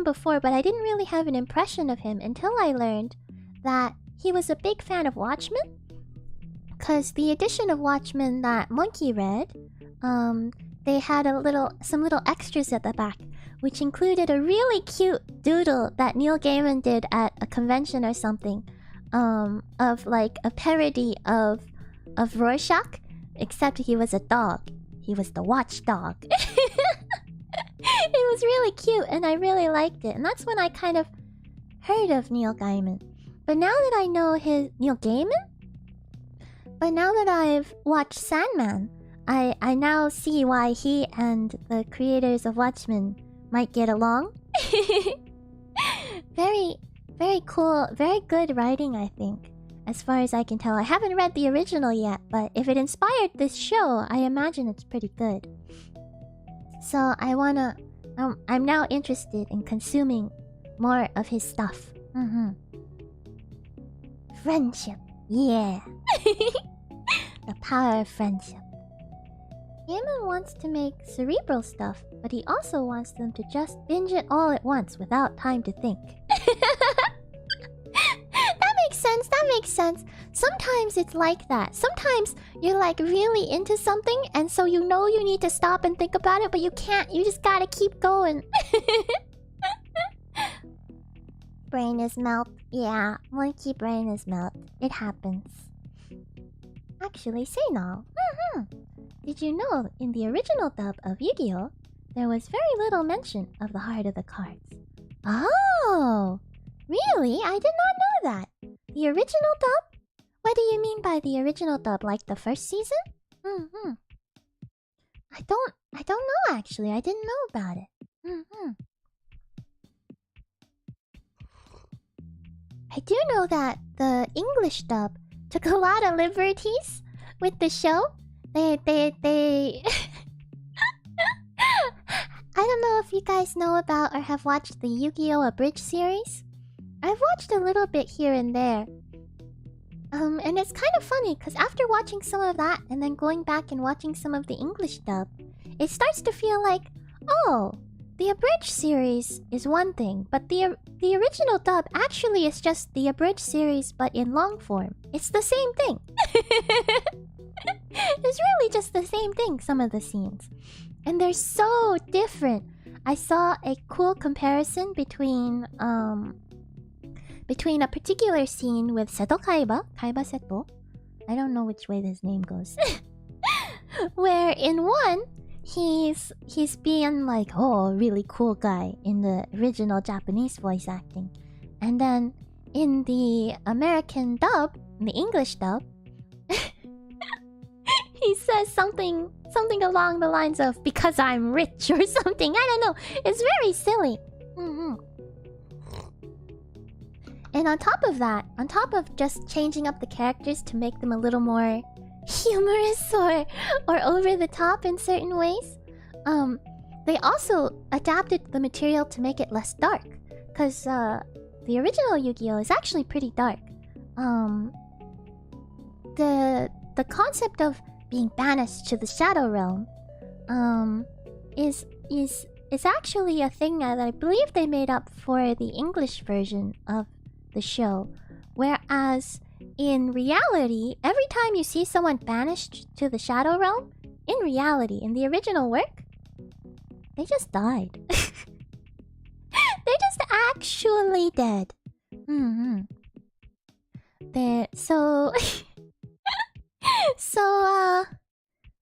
before, but I didn't really have an impression of him until I learned that he was a big fan of Watchmen. 'Cause the edition of Watchmen that Monkey read, they had some little extras at the back, which included a really cute doodle that Neil Gaiman did at a convention or something, of like a parody of Rorschach, except he was a dog. He was the watchdog. It was really cute, and I really liked it, and that's when I kind of heard of Neil Gaiman. But now that I know his Neil Gaiman, but now that I've watched Sandman, I now see why he and the creators of Watchmen might get along. Very cool, very good writing, I think. As far as I can tell, I haven't read the original yet, but if it inspired this show, I imagine it's pretty good. So I'm now interested in consuming more of his stuff. Friendship, yeah. The power of friendship. Gaiman wants to make cerebral stuff, but he also wants them to just binge it all at once without time to think. That makes sense. Sometimes it's like that. Sometimes you're like really into something, and so you know you need to stop and think about it, but you can't. You just gotta keep going. Brain is melt. Yeah, monkey brain is melt. It happens. Actually, say now. Did you know in the original dub of Yu-Gi-Oh, there was very little mention of the heart of the cards? Oh, really? I did not know that. The original dub? What do you mean by the original dub? Like the first season? I don't know actually. I didn't know about it. I do know that the English dub took a lot of liberties with the show. They I don't know if you guys know about or have watched the Yu-Gi-Oh! Abridged series. I've watched a little bit here and there. And it's kind of funny, because after watching some of that and then going back and watching some of the English dub, it starts to feel like, oh, the Abridged series is one thing, but the original dub actually is just the Abridged series but in long form. It's the same thing. It's really just the same thing, some of the scenes. And they're so different. I saw a cool comparison between a particular scene with Seto Kaiba Seto. I don't know which way his name goes. Where in one, he's being like, oh, really cool guy in the original Japanese voice acting. And then in the American dub, in the English dub, he says something along the lines of because I'm rich or something. I don't know. It's very silly. And on top of that, on top of just changing up the characters to make them a little more humorous or over the top in certain ways, they also adapted the material to make it less dark. Because the original Yu-Gi-Oh! Is actually pretty dark. The concept of being banished to the Shadow Realm is actually a thing that I believe they made up for the English version of the show. Whereas in reality, every time you see someone banished to the Shadow Realm, in reality, in the original work, they just died. They're just actually dead.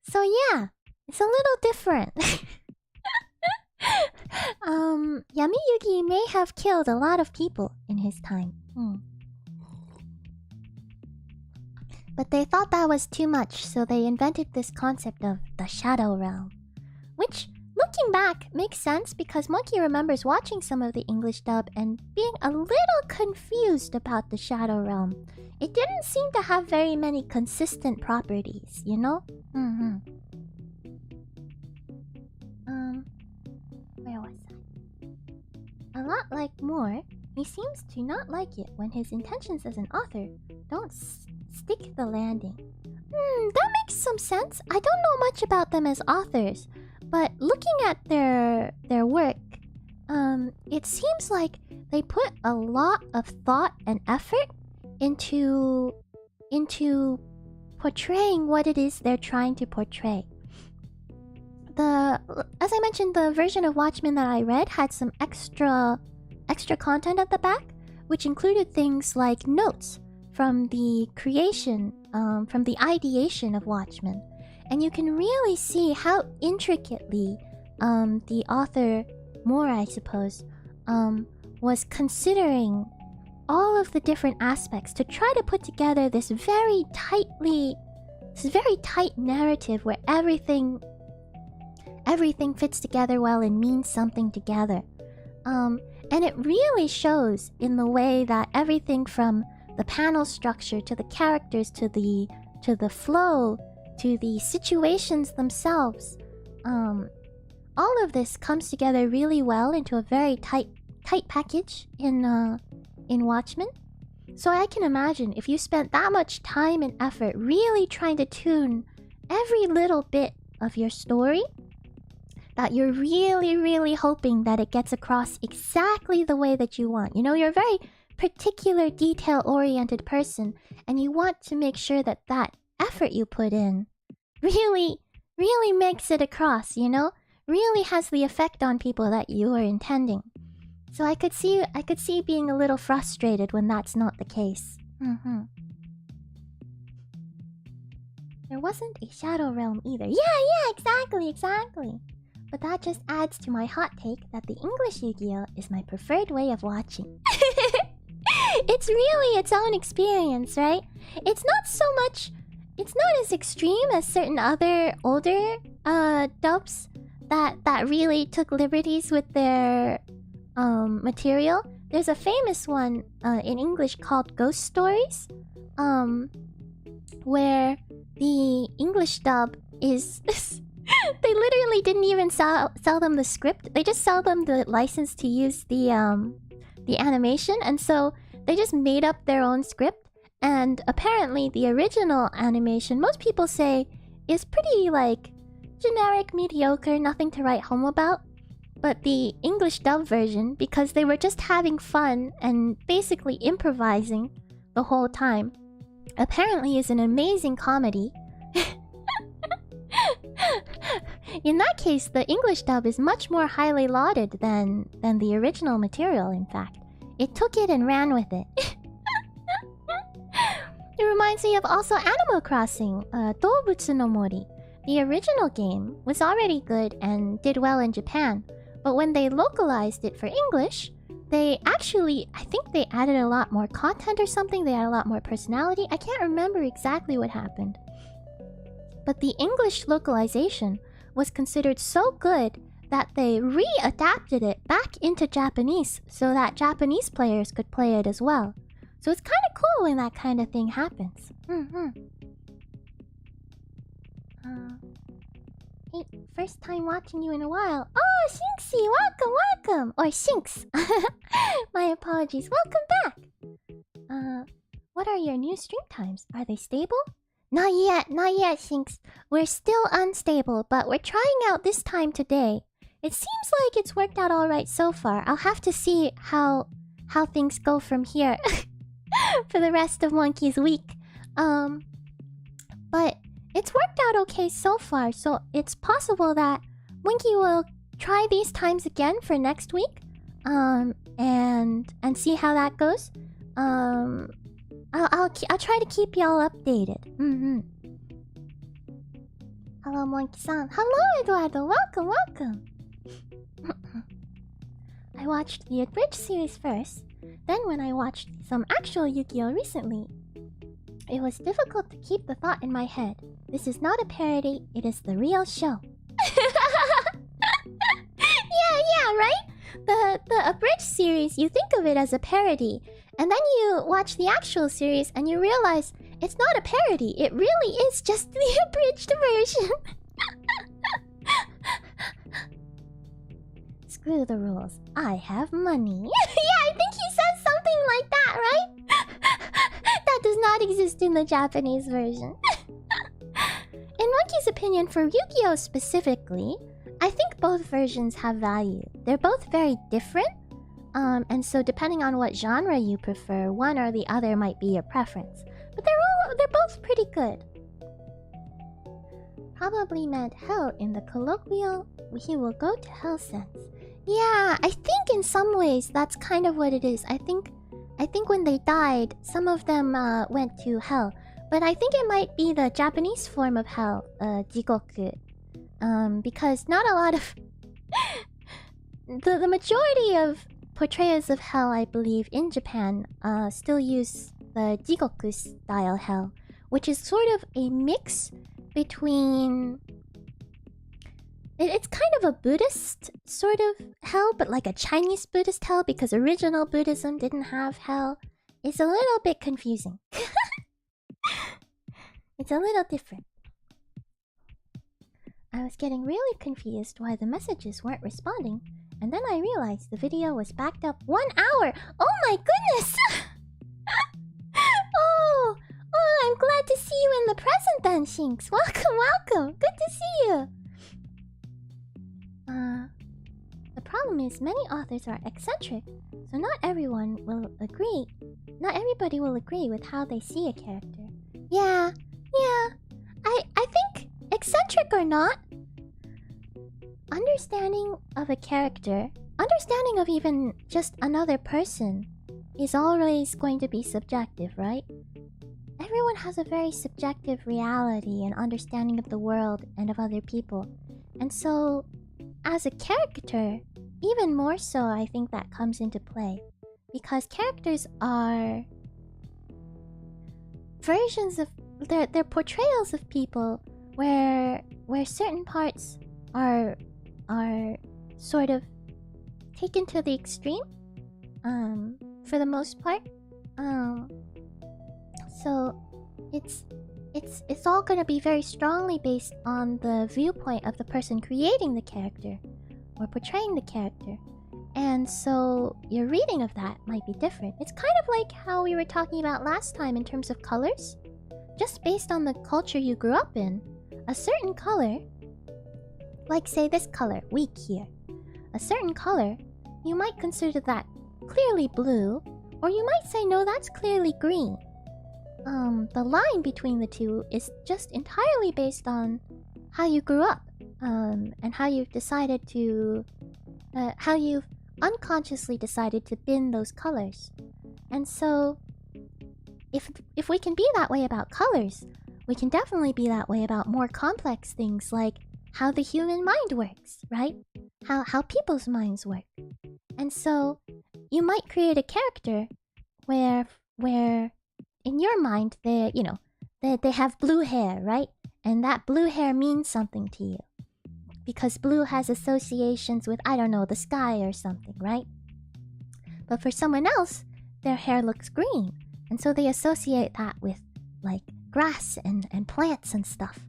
So yeah, it's a little different. Yami Yugi may have killed a lot of people in his time. But they thought that was too much, so they invented this concept of the Shadow Realm. Which, looking back, makes sense because Monki remembers watching some of the English dub and being a little confused about the Shadow Realm. It didn't seem to have very many consistent properties, you know? Where was I? A lot like Moore, he seems to not like it when his intentions as an author don't stick the landing. That makes some sense. I don't know much about them as authors, but looking at their work, it seems like they put a lot of thought and effort into portraying what it is they're trying to portray. As I mentioned, the version of Watchmen that I read had some extra content at the back, which included things like notes from the creation, from the ideation of Watchmen. And you can really see how intricately the author, Moore I suppose, was considering all of the different aspects to try to put together this very tight narrative where everything fits together well and means something together. And it really shows in the way that everything from the panel structure to the characters to the flow to the situations themselves, all of this comes together really well into a very tight package in Watchmen. So I can imagine if you spent that much time and effort really trying to tune every little bit of your story, that you're really hoping that it gets across exactly the way that you want. You know, you're a very particular detail-oriented person, and you want to make sure that that effort you put in really makes it across, you know? Really has the effect on people that you are intending. So I could see being a little frustrated when that's not the case. There wasn't a Shadow Realm either. Yeah, exactly. But that just adds to my hot take that the English Yu-Gi-Oh! Is my preferred way of watching. It's really its own experience, right? It's not as extreme as certain other older dubs that really took liberties with their material. There's a famous one in English called Ghost Stories, where the English dub is they literally didn't even sell them the script. They just sell them the license to use the animation, and so they just made up their own script. And apparently the original animation, most people say, is pretty like generic, mediocre, nothing to write home about. But the English dub version, because they were just having fun and basically improvising the whole time, apparently is an amazing comedy. In that case, the English dub is much more highly lauded than the original material, in fact. It took it and ran with it. It reminds me of also Animal Crossing, Doubutsu no Mori. The original game was already good and did well in Japan, but when they localized it for English, they actually, I think they added a lot more content or something, they added a lot more personality. I can't remember exactly what happened. But the English localization was considered so good that they readapted it back into Japanese so that Japanese players could play it as well. So it's kind of cool when that kind of thing happens. Hey, first time watching you in a while. Oh, Shinxie, welcome, welcome! Or Shinx. My apologies, welcome back! What are your new stream times? Are they stable? Not yet, Shinx. We're still unstable, but we're trying out this time today. It seems like it's worked out alright so far. I'll have to see how things go from here for the rest of Monki's week. But it's worked out okay so far, so it's possible that Monkey will try these times again for next week. And see how that goes. I'll try to keep y'all updated. Hello, Monkey-san. Hello, Eduardo. Welcome, welcome. I watched the Abridged series first. Then when I watched some actual Yu-Gi-Oh! Recently, it was difficult to keep the thought in my head. This is not a parody, it is the real show. Yeah, right? The Abridged series, you think of it as a parody. And then you watch the actual series and you realize it's not a parody. It really is just the abridged version. Screw the rules. I have money. Yeah, I think he says something like that, right? That does not exist in the Japanese version. In Monkey's opinion, for Yu-Gi-Oh! Specifically, I think both versions have value. They're both very different. And so depending on what genre you prefer, one or the other might be your preference. But they're both pretty good. Probably meant hell in the colloquial he will go to hell sense. Yeah, I think in some ways that's kind of what it is. I think when they died, some of them went to hell. But I think it might be the Japanese form of hell, jigoku. Because not a lot of the majority of portrayals of hell, I believe, in Japan still use the jigoku style hell, which is sort of a mix between... It's kind of a Buddhist sort of hell, but like a Chinese Buddhist hell, because original Buddhism didn't have hell. It's a little bit confusing. It's a little different. I was getting really confused why the messages weren't responding, and then I realized the video was backed up 1 hour! Oh my goodness! Oh, I'm glad to see you in the present then, Shinx. Welcome! Good to see you! The problem is many authors are eccentric, so not everyone will agree. Not everybody will agree with how they see a character. Yeah. I think, eccentric or not, understanding of a character, understanding of even just another person, is always going to be subjective, right? Everyone has a very subjective reality and understanding of the world and of other people. And so, as a character, even more so, I think that comes into play. Because characters are versions of... They're portrayals of people where certain parts are sort of taken to the extreme, for the most part. So it's all gonna be very strongly based on the viewpoint of the person creating the character or portraying the character. And so your reading of that might be different. It's kind of like how we were talking about last time in terms of colors. Just based on the culture you grew up in, a certain color, like say this color, weak here, a certain color, you might consider that clearly blue, or you might say no, that's clearly green. The line between the two is just entirely based on how you grew up and how you've decided to, how you've unconsciously decided to bin those colors. And so, if we can be that way about colors, we can definitely be that way about more complex things like how the human mind works, right? How people's minds work. And so, you might create a character where in your mind they have blue hair, right? And that blue hair means something to you. Because blue has associations with, I don't know, the sky or something, right? But for someone else, their hair looks green. And so they associate that with, like, grass and plants and stuff.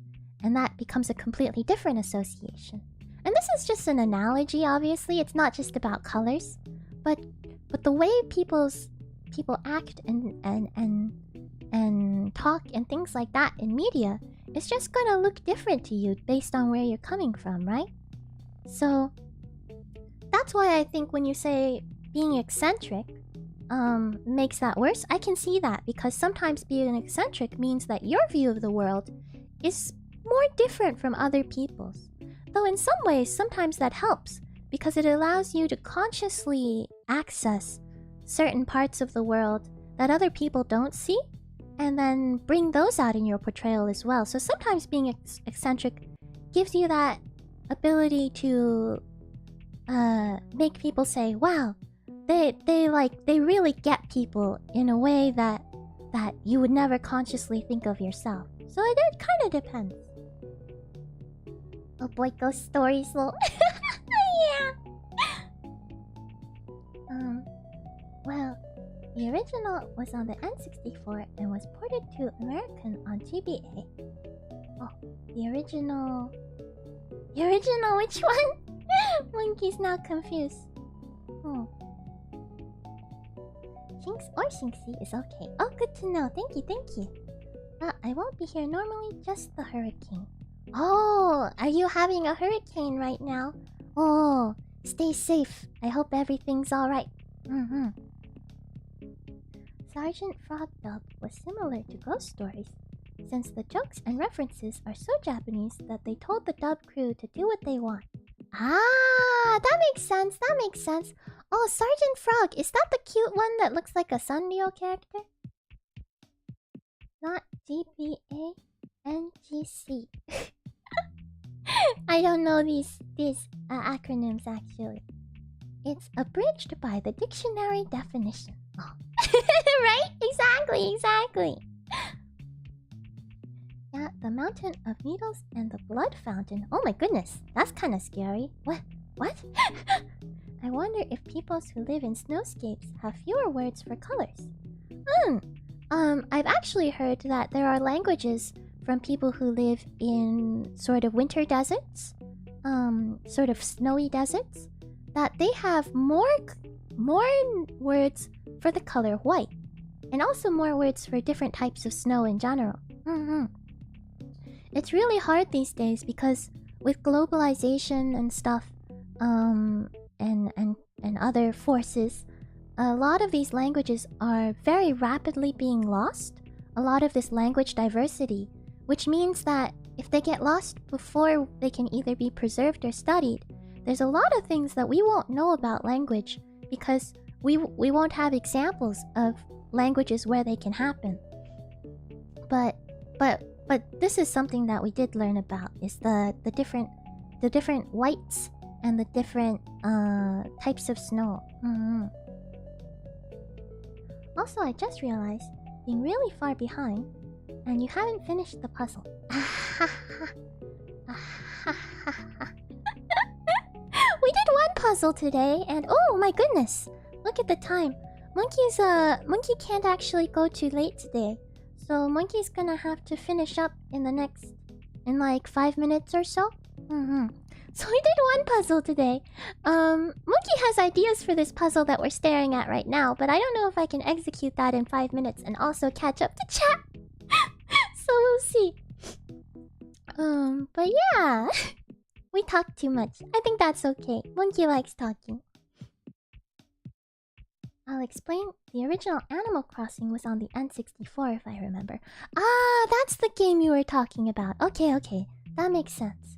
And that becomes a completely different association. And this is just an analogy, obviously. It's not just about colors. But the way people act and talk and things like that in media, it's just gonna look different to you based on where you're coming from, right? So that's why I think when you say being eccentric makes that worse, I can see that, because sometimes being eccentric means that your view of the world is more different from other people's. Though in some ways, sometimes that helps, because it allows you to consciously access certain parts of the world that other people don't see, and then bring those out in your portrayal as well. So sometimes being eccentric gives you that ability to make people say, wow, they really get people in a way that you would never consciously think of yourself. So it kind of depends. Oh boy, ghost stories, lol. Yeah. Well, the original was on the N64 and was ported to American on GBA. Oh, the original... The original, which one? Monkey's now confused. Shinx or Shinxie is okay. Oh, good to know. Thank you. I won't be here normally, just the hurricane. Oh, are you having a hurricane right now? Oh, stay safe. I hope everything's alright. Sergeant Frog dub was similar to Ghost Stories, since the jokes and references are so Japanese that they told the dub crew to do what they want. Ah, that makes sense. Oh, Sergeant Frog, is that the cute one that looks like a Sanrio character? Not GBA, NGC. I don't know these acronyms actually. It's abridged by the dictionary definition. Oh. Right? Exactly. Yeah, the Mountain of Needles and the Blood Fountain. Oh my goodness, that's kind of scary. What? I wonder if peoples who live in snowscapes have fewer words for colors. I've actually heard that there are languages from people who live in sort of winter deserts, sort of snowy deserts, that they have more words for the color white, and also more words for different types of snow in general. It's really hard these days because with globalization and stuff, and other forces, a lot of these languages are very rapidly being lost. A lot of this language diversity, which means that if they get lost before they can either be preserved or studied, there's a lot of things that we won't know about language because we won't have examples of languages where they can happen. But this is something that we did learn about, is the different whites and the different types of snow. Also, I just realized, being really far behind, and you haven't finished the puzzle. We did one puzzle today, and oh my goodness, look at the time. Monkey can't actually go too late today, so Monkey's gonna have to finish up in like 5 minutes or so. So we did one puzzle today. Monkey has ideas for this puzzle that we're staring at right now, but I don't know if I can execute that in 5 minutes and also catch up to chat. So we'll see. But yeah. We talk too much. I think that's okay. Monkey likes talking. I'll explain. The original Animal Crossing was on the N64 if I remember. Ah, that's the game you were talking about. Okay. That makes sense.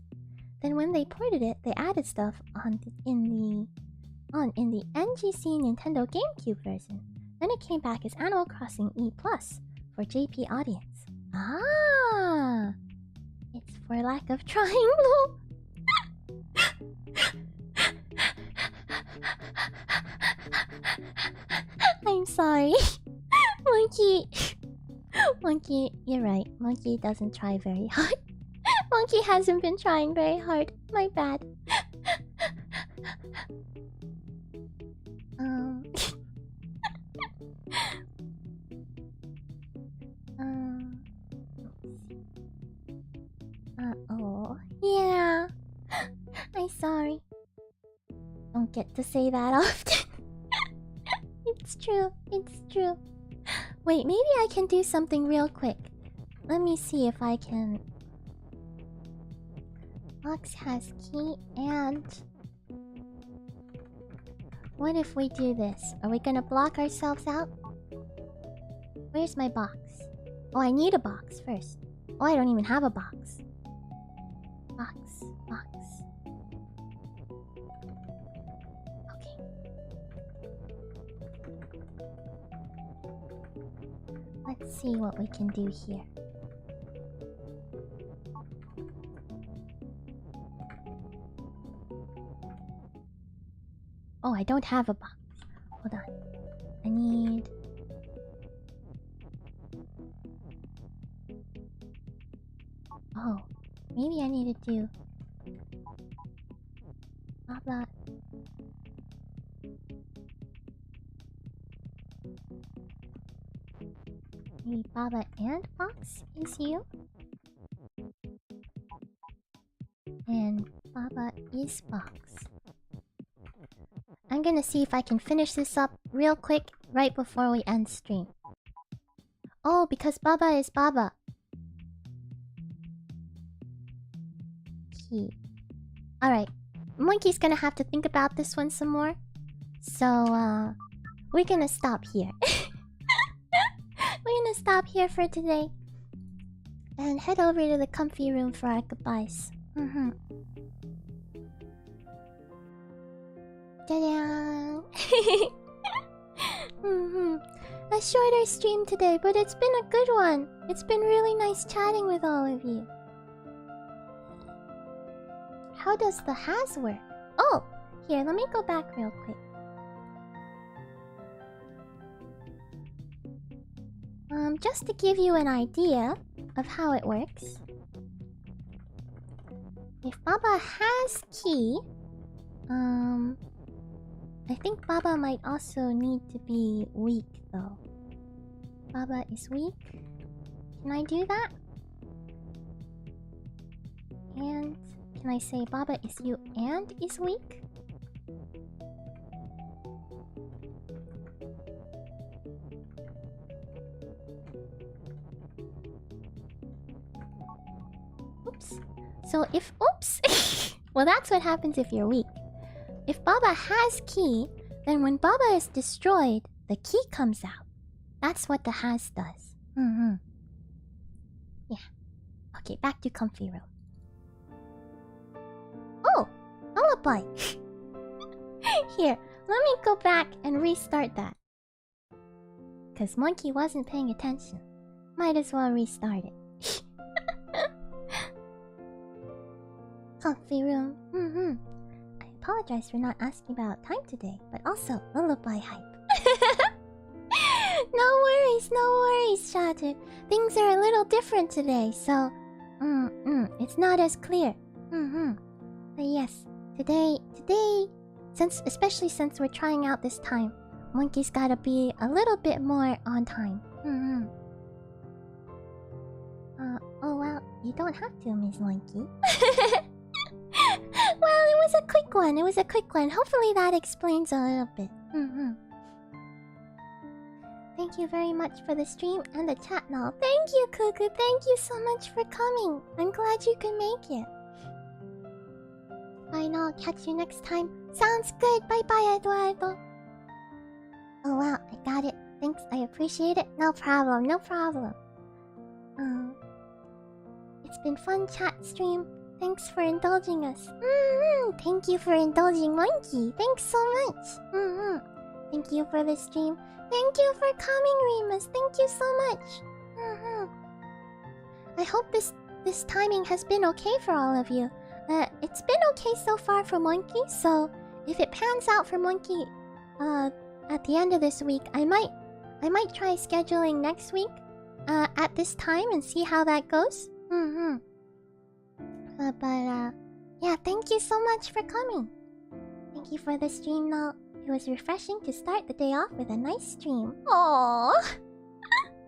then when they ported it, they added stuff in the NGC Nintendo GameCube version. Then it came back as Animal Crossing E Plus for JP audience. Ah, it's for lack of trying, lol. I'm sorry. Monki, you're right. Monki doesn't try very hard. Monki hasn't been trying very hard. My bad. Oh, yeah. I'm sorry. Don't get to say that often. It's true. It's true. Wait, maybe I can do something real quick. Let me see if I can. Box has key and... What if we do this? Are we gonna block ourselves out? Where's my box? Oh, I need a box first. Oh, I don't even have a box. Box. Okay. Let's see what we can do here. Oh, I don't have a box. Hold on. I need... Oh, maybe I need to do... Blah blah. Maybe Baba and Box is you? And Baba is Box. I'm gonna see if I can finish this up real quick right before we end stream. Oh, because Baba is Baba. Key. Alright. Monkey's gonna have to think about this one some more. So, we're gonna stop here. We're gonna stop here for today. And head over to the comfy room for our goodbyes. Ta-da! A shorter stream today, but it's been a good one. It's been really nice chatting with all of you. How does the has work? Oh! Here, let me go back real quick. Just to give you an idea of how it works. If Baba has key, I think Baba might also need to be weak though. Baba is weak. Can I do that? And can I say Baba is you and is weak? Oops. So if... Oops! Well, that's what happens if you're weak. If Baba has key, then when Baba is destroyed, the key comes out. That's what the has does. Yeah. Okay, back to comfy room. Oh! Lullaby! Here, let me go back and restart that. Because Monki wasn't paying attention. Might as well restart it. Comfy room. I apologize for not asking about time today, but also lullaby hype. No worries, Shatter. Things are a little different today, so... it's not as clear. But yes, today... especially since we're trying out this time, Monkey's gotta be a little bit more on time. Oh well, you don't have to, Miss Monkey. Well, it was a quick one. Hopefully that explains a little bit. Thank you very much for the stream and the chat now. Thank you, Cuckoo. Thank you so much for coming. I'm glad you could make it. Fine, I'll catch you next time. Sounds good. Bye-bye, Eduardo. Oh, wow. I got it. Thanks. I appreciate it. No problem. It's been fun chat stream. Thanks for indulging us. Thank you for indulging Monki. Thanks so much. Thank you for the stream. Thank you for coming, Remus. Thank you so much. I hope this timing has been okay for all of you. It's been okay so far for Monki, so if it pans out for Monki at the end of this week, I might try scheduling next week at this time and see how that goes. Yeah, thank you so much for coming. Thank you for the stream note. It was refreshing to start the day off with a nice stream. Aww.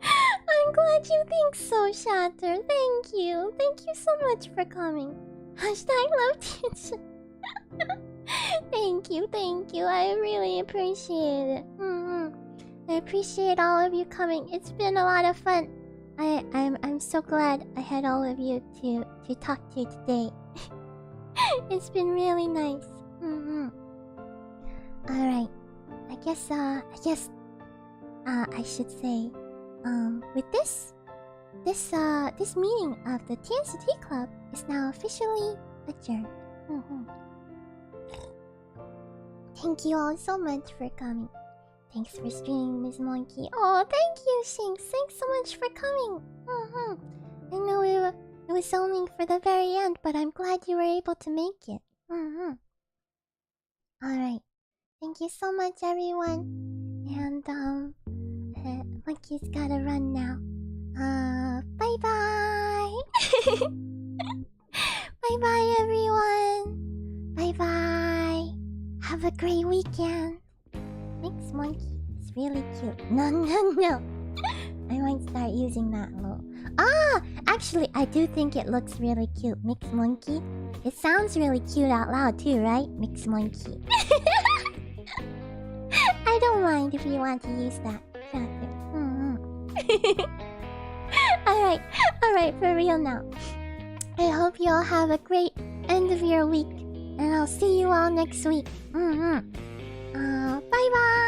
I'm glad you think so, Shatter. Thank you. Thank you so much for coming. Hashtag love Tianshi. Thank you. I really appreciate it. I appreciate all of you coming. It's been a lot of fun. I'm so glad I had all of you to talk to today. It's been really nice. Alright. I guess I should say, with this meeting of the TNCT Club is now officially adjourned. Thank you all so much for coming. Thanks for streaming, Miss Monki. Oh, thank you, Shinx. Thanks so much for coming. I know it was only for the very end, but I'm glad you were able to make it. Alright. Thank you so much, everyone. And, Monkey's gotta run now. Bye-bye. Bye-bye, everyone. Bye-bye. Have a great weekend. Thanks, Monkey. It's really cute. No. I might start using that little... Actually, I do think it looks really cute. Mix Monkey. It sounds really cute out loud too, right? Mix Monkey. I don't mind if you want to use that. Alright, for real now. I hope you all have a great end of your week. And I'll see you all next week. Bye-bye!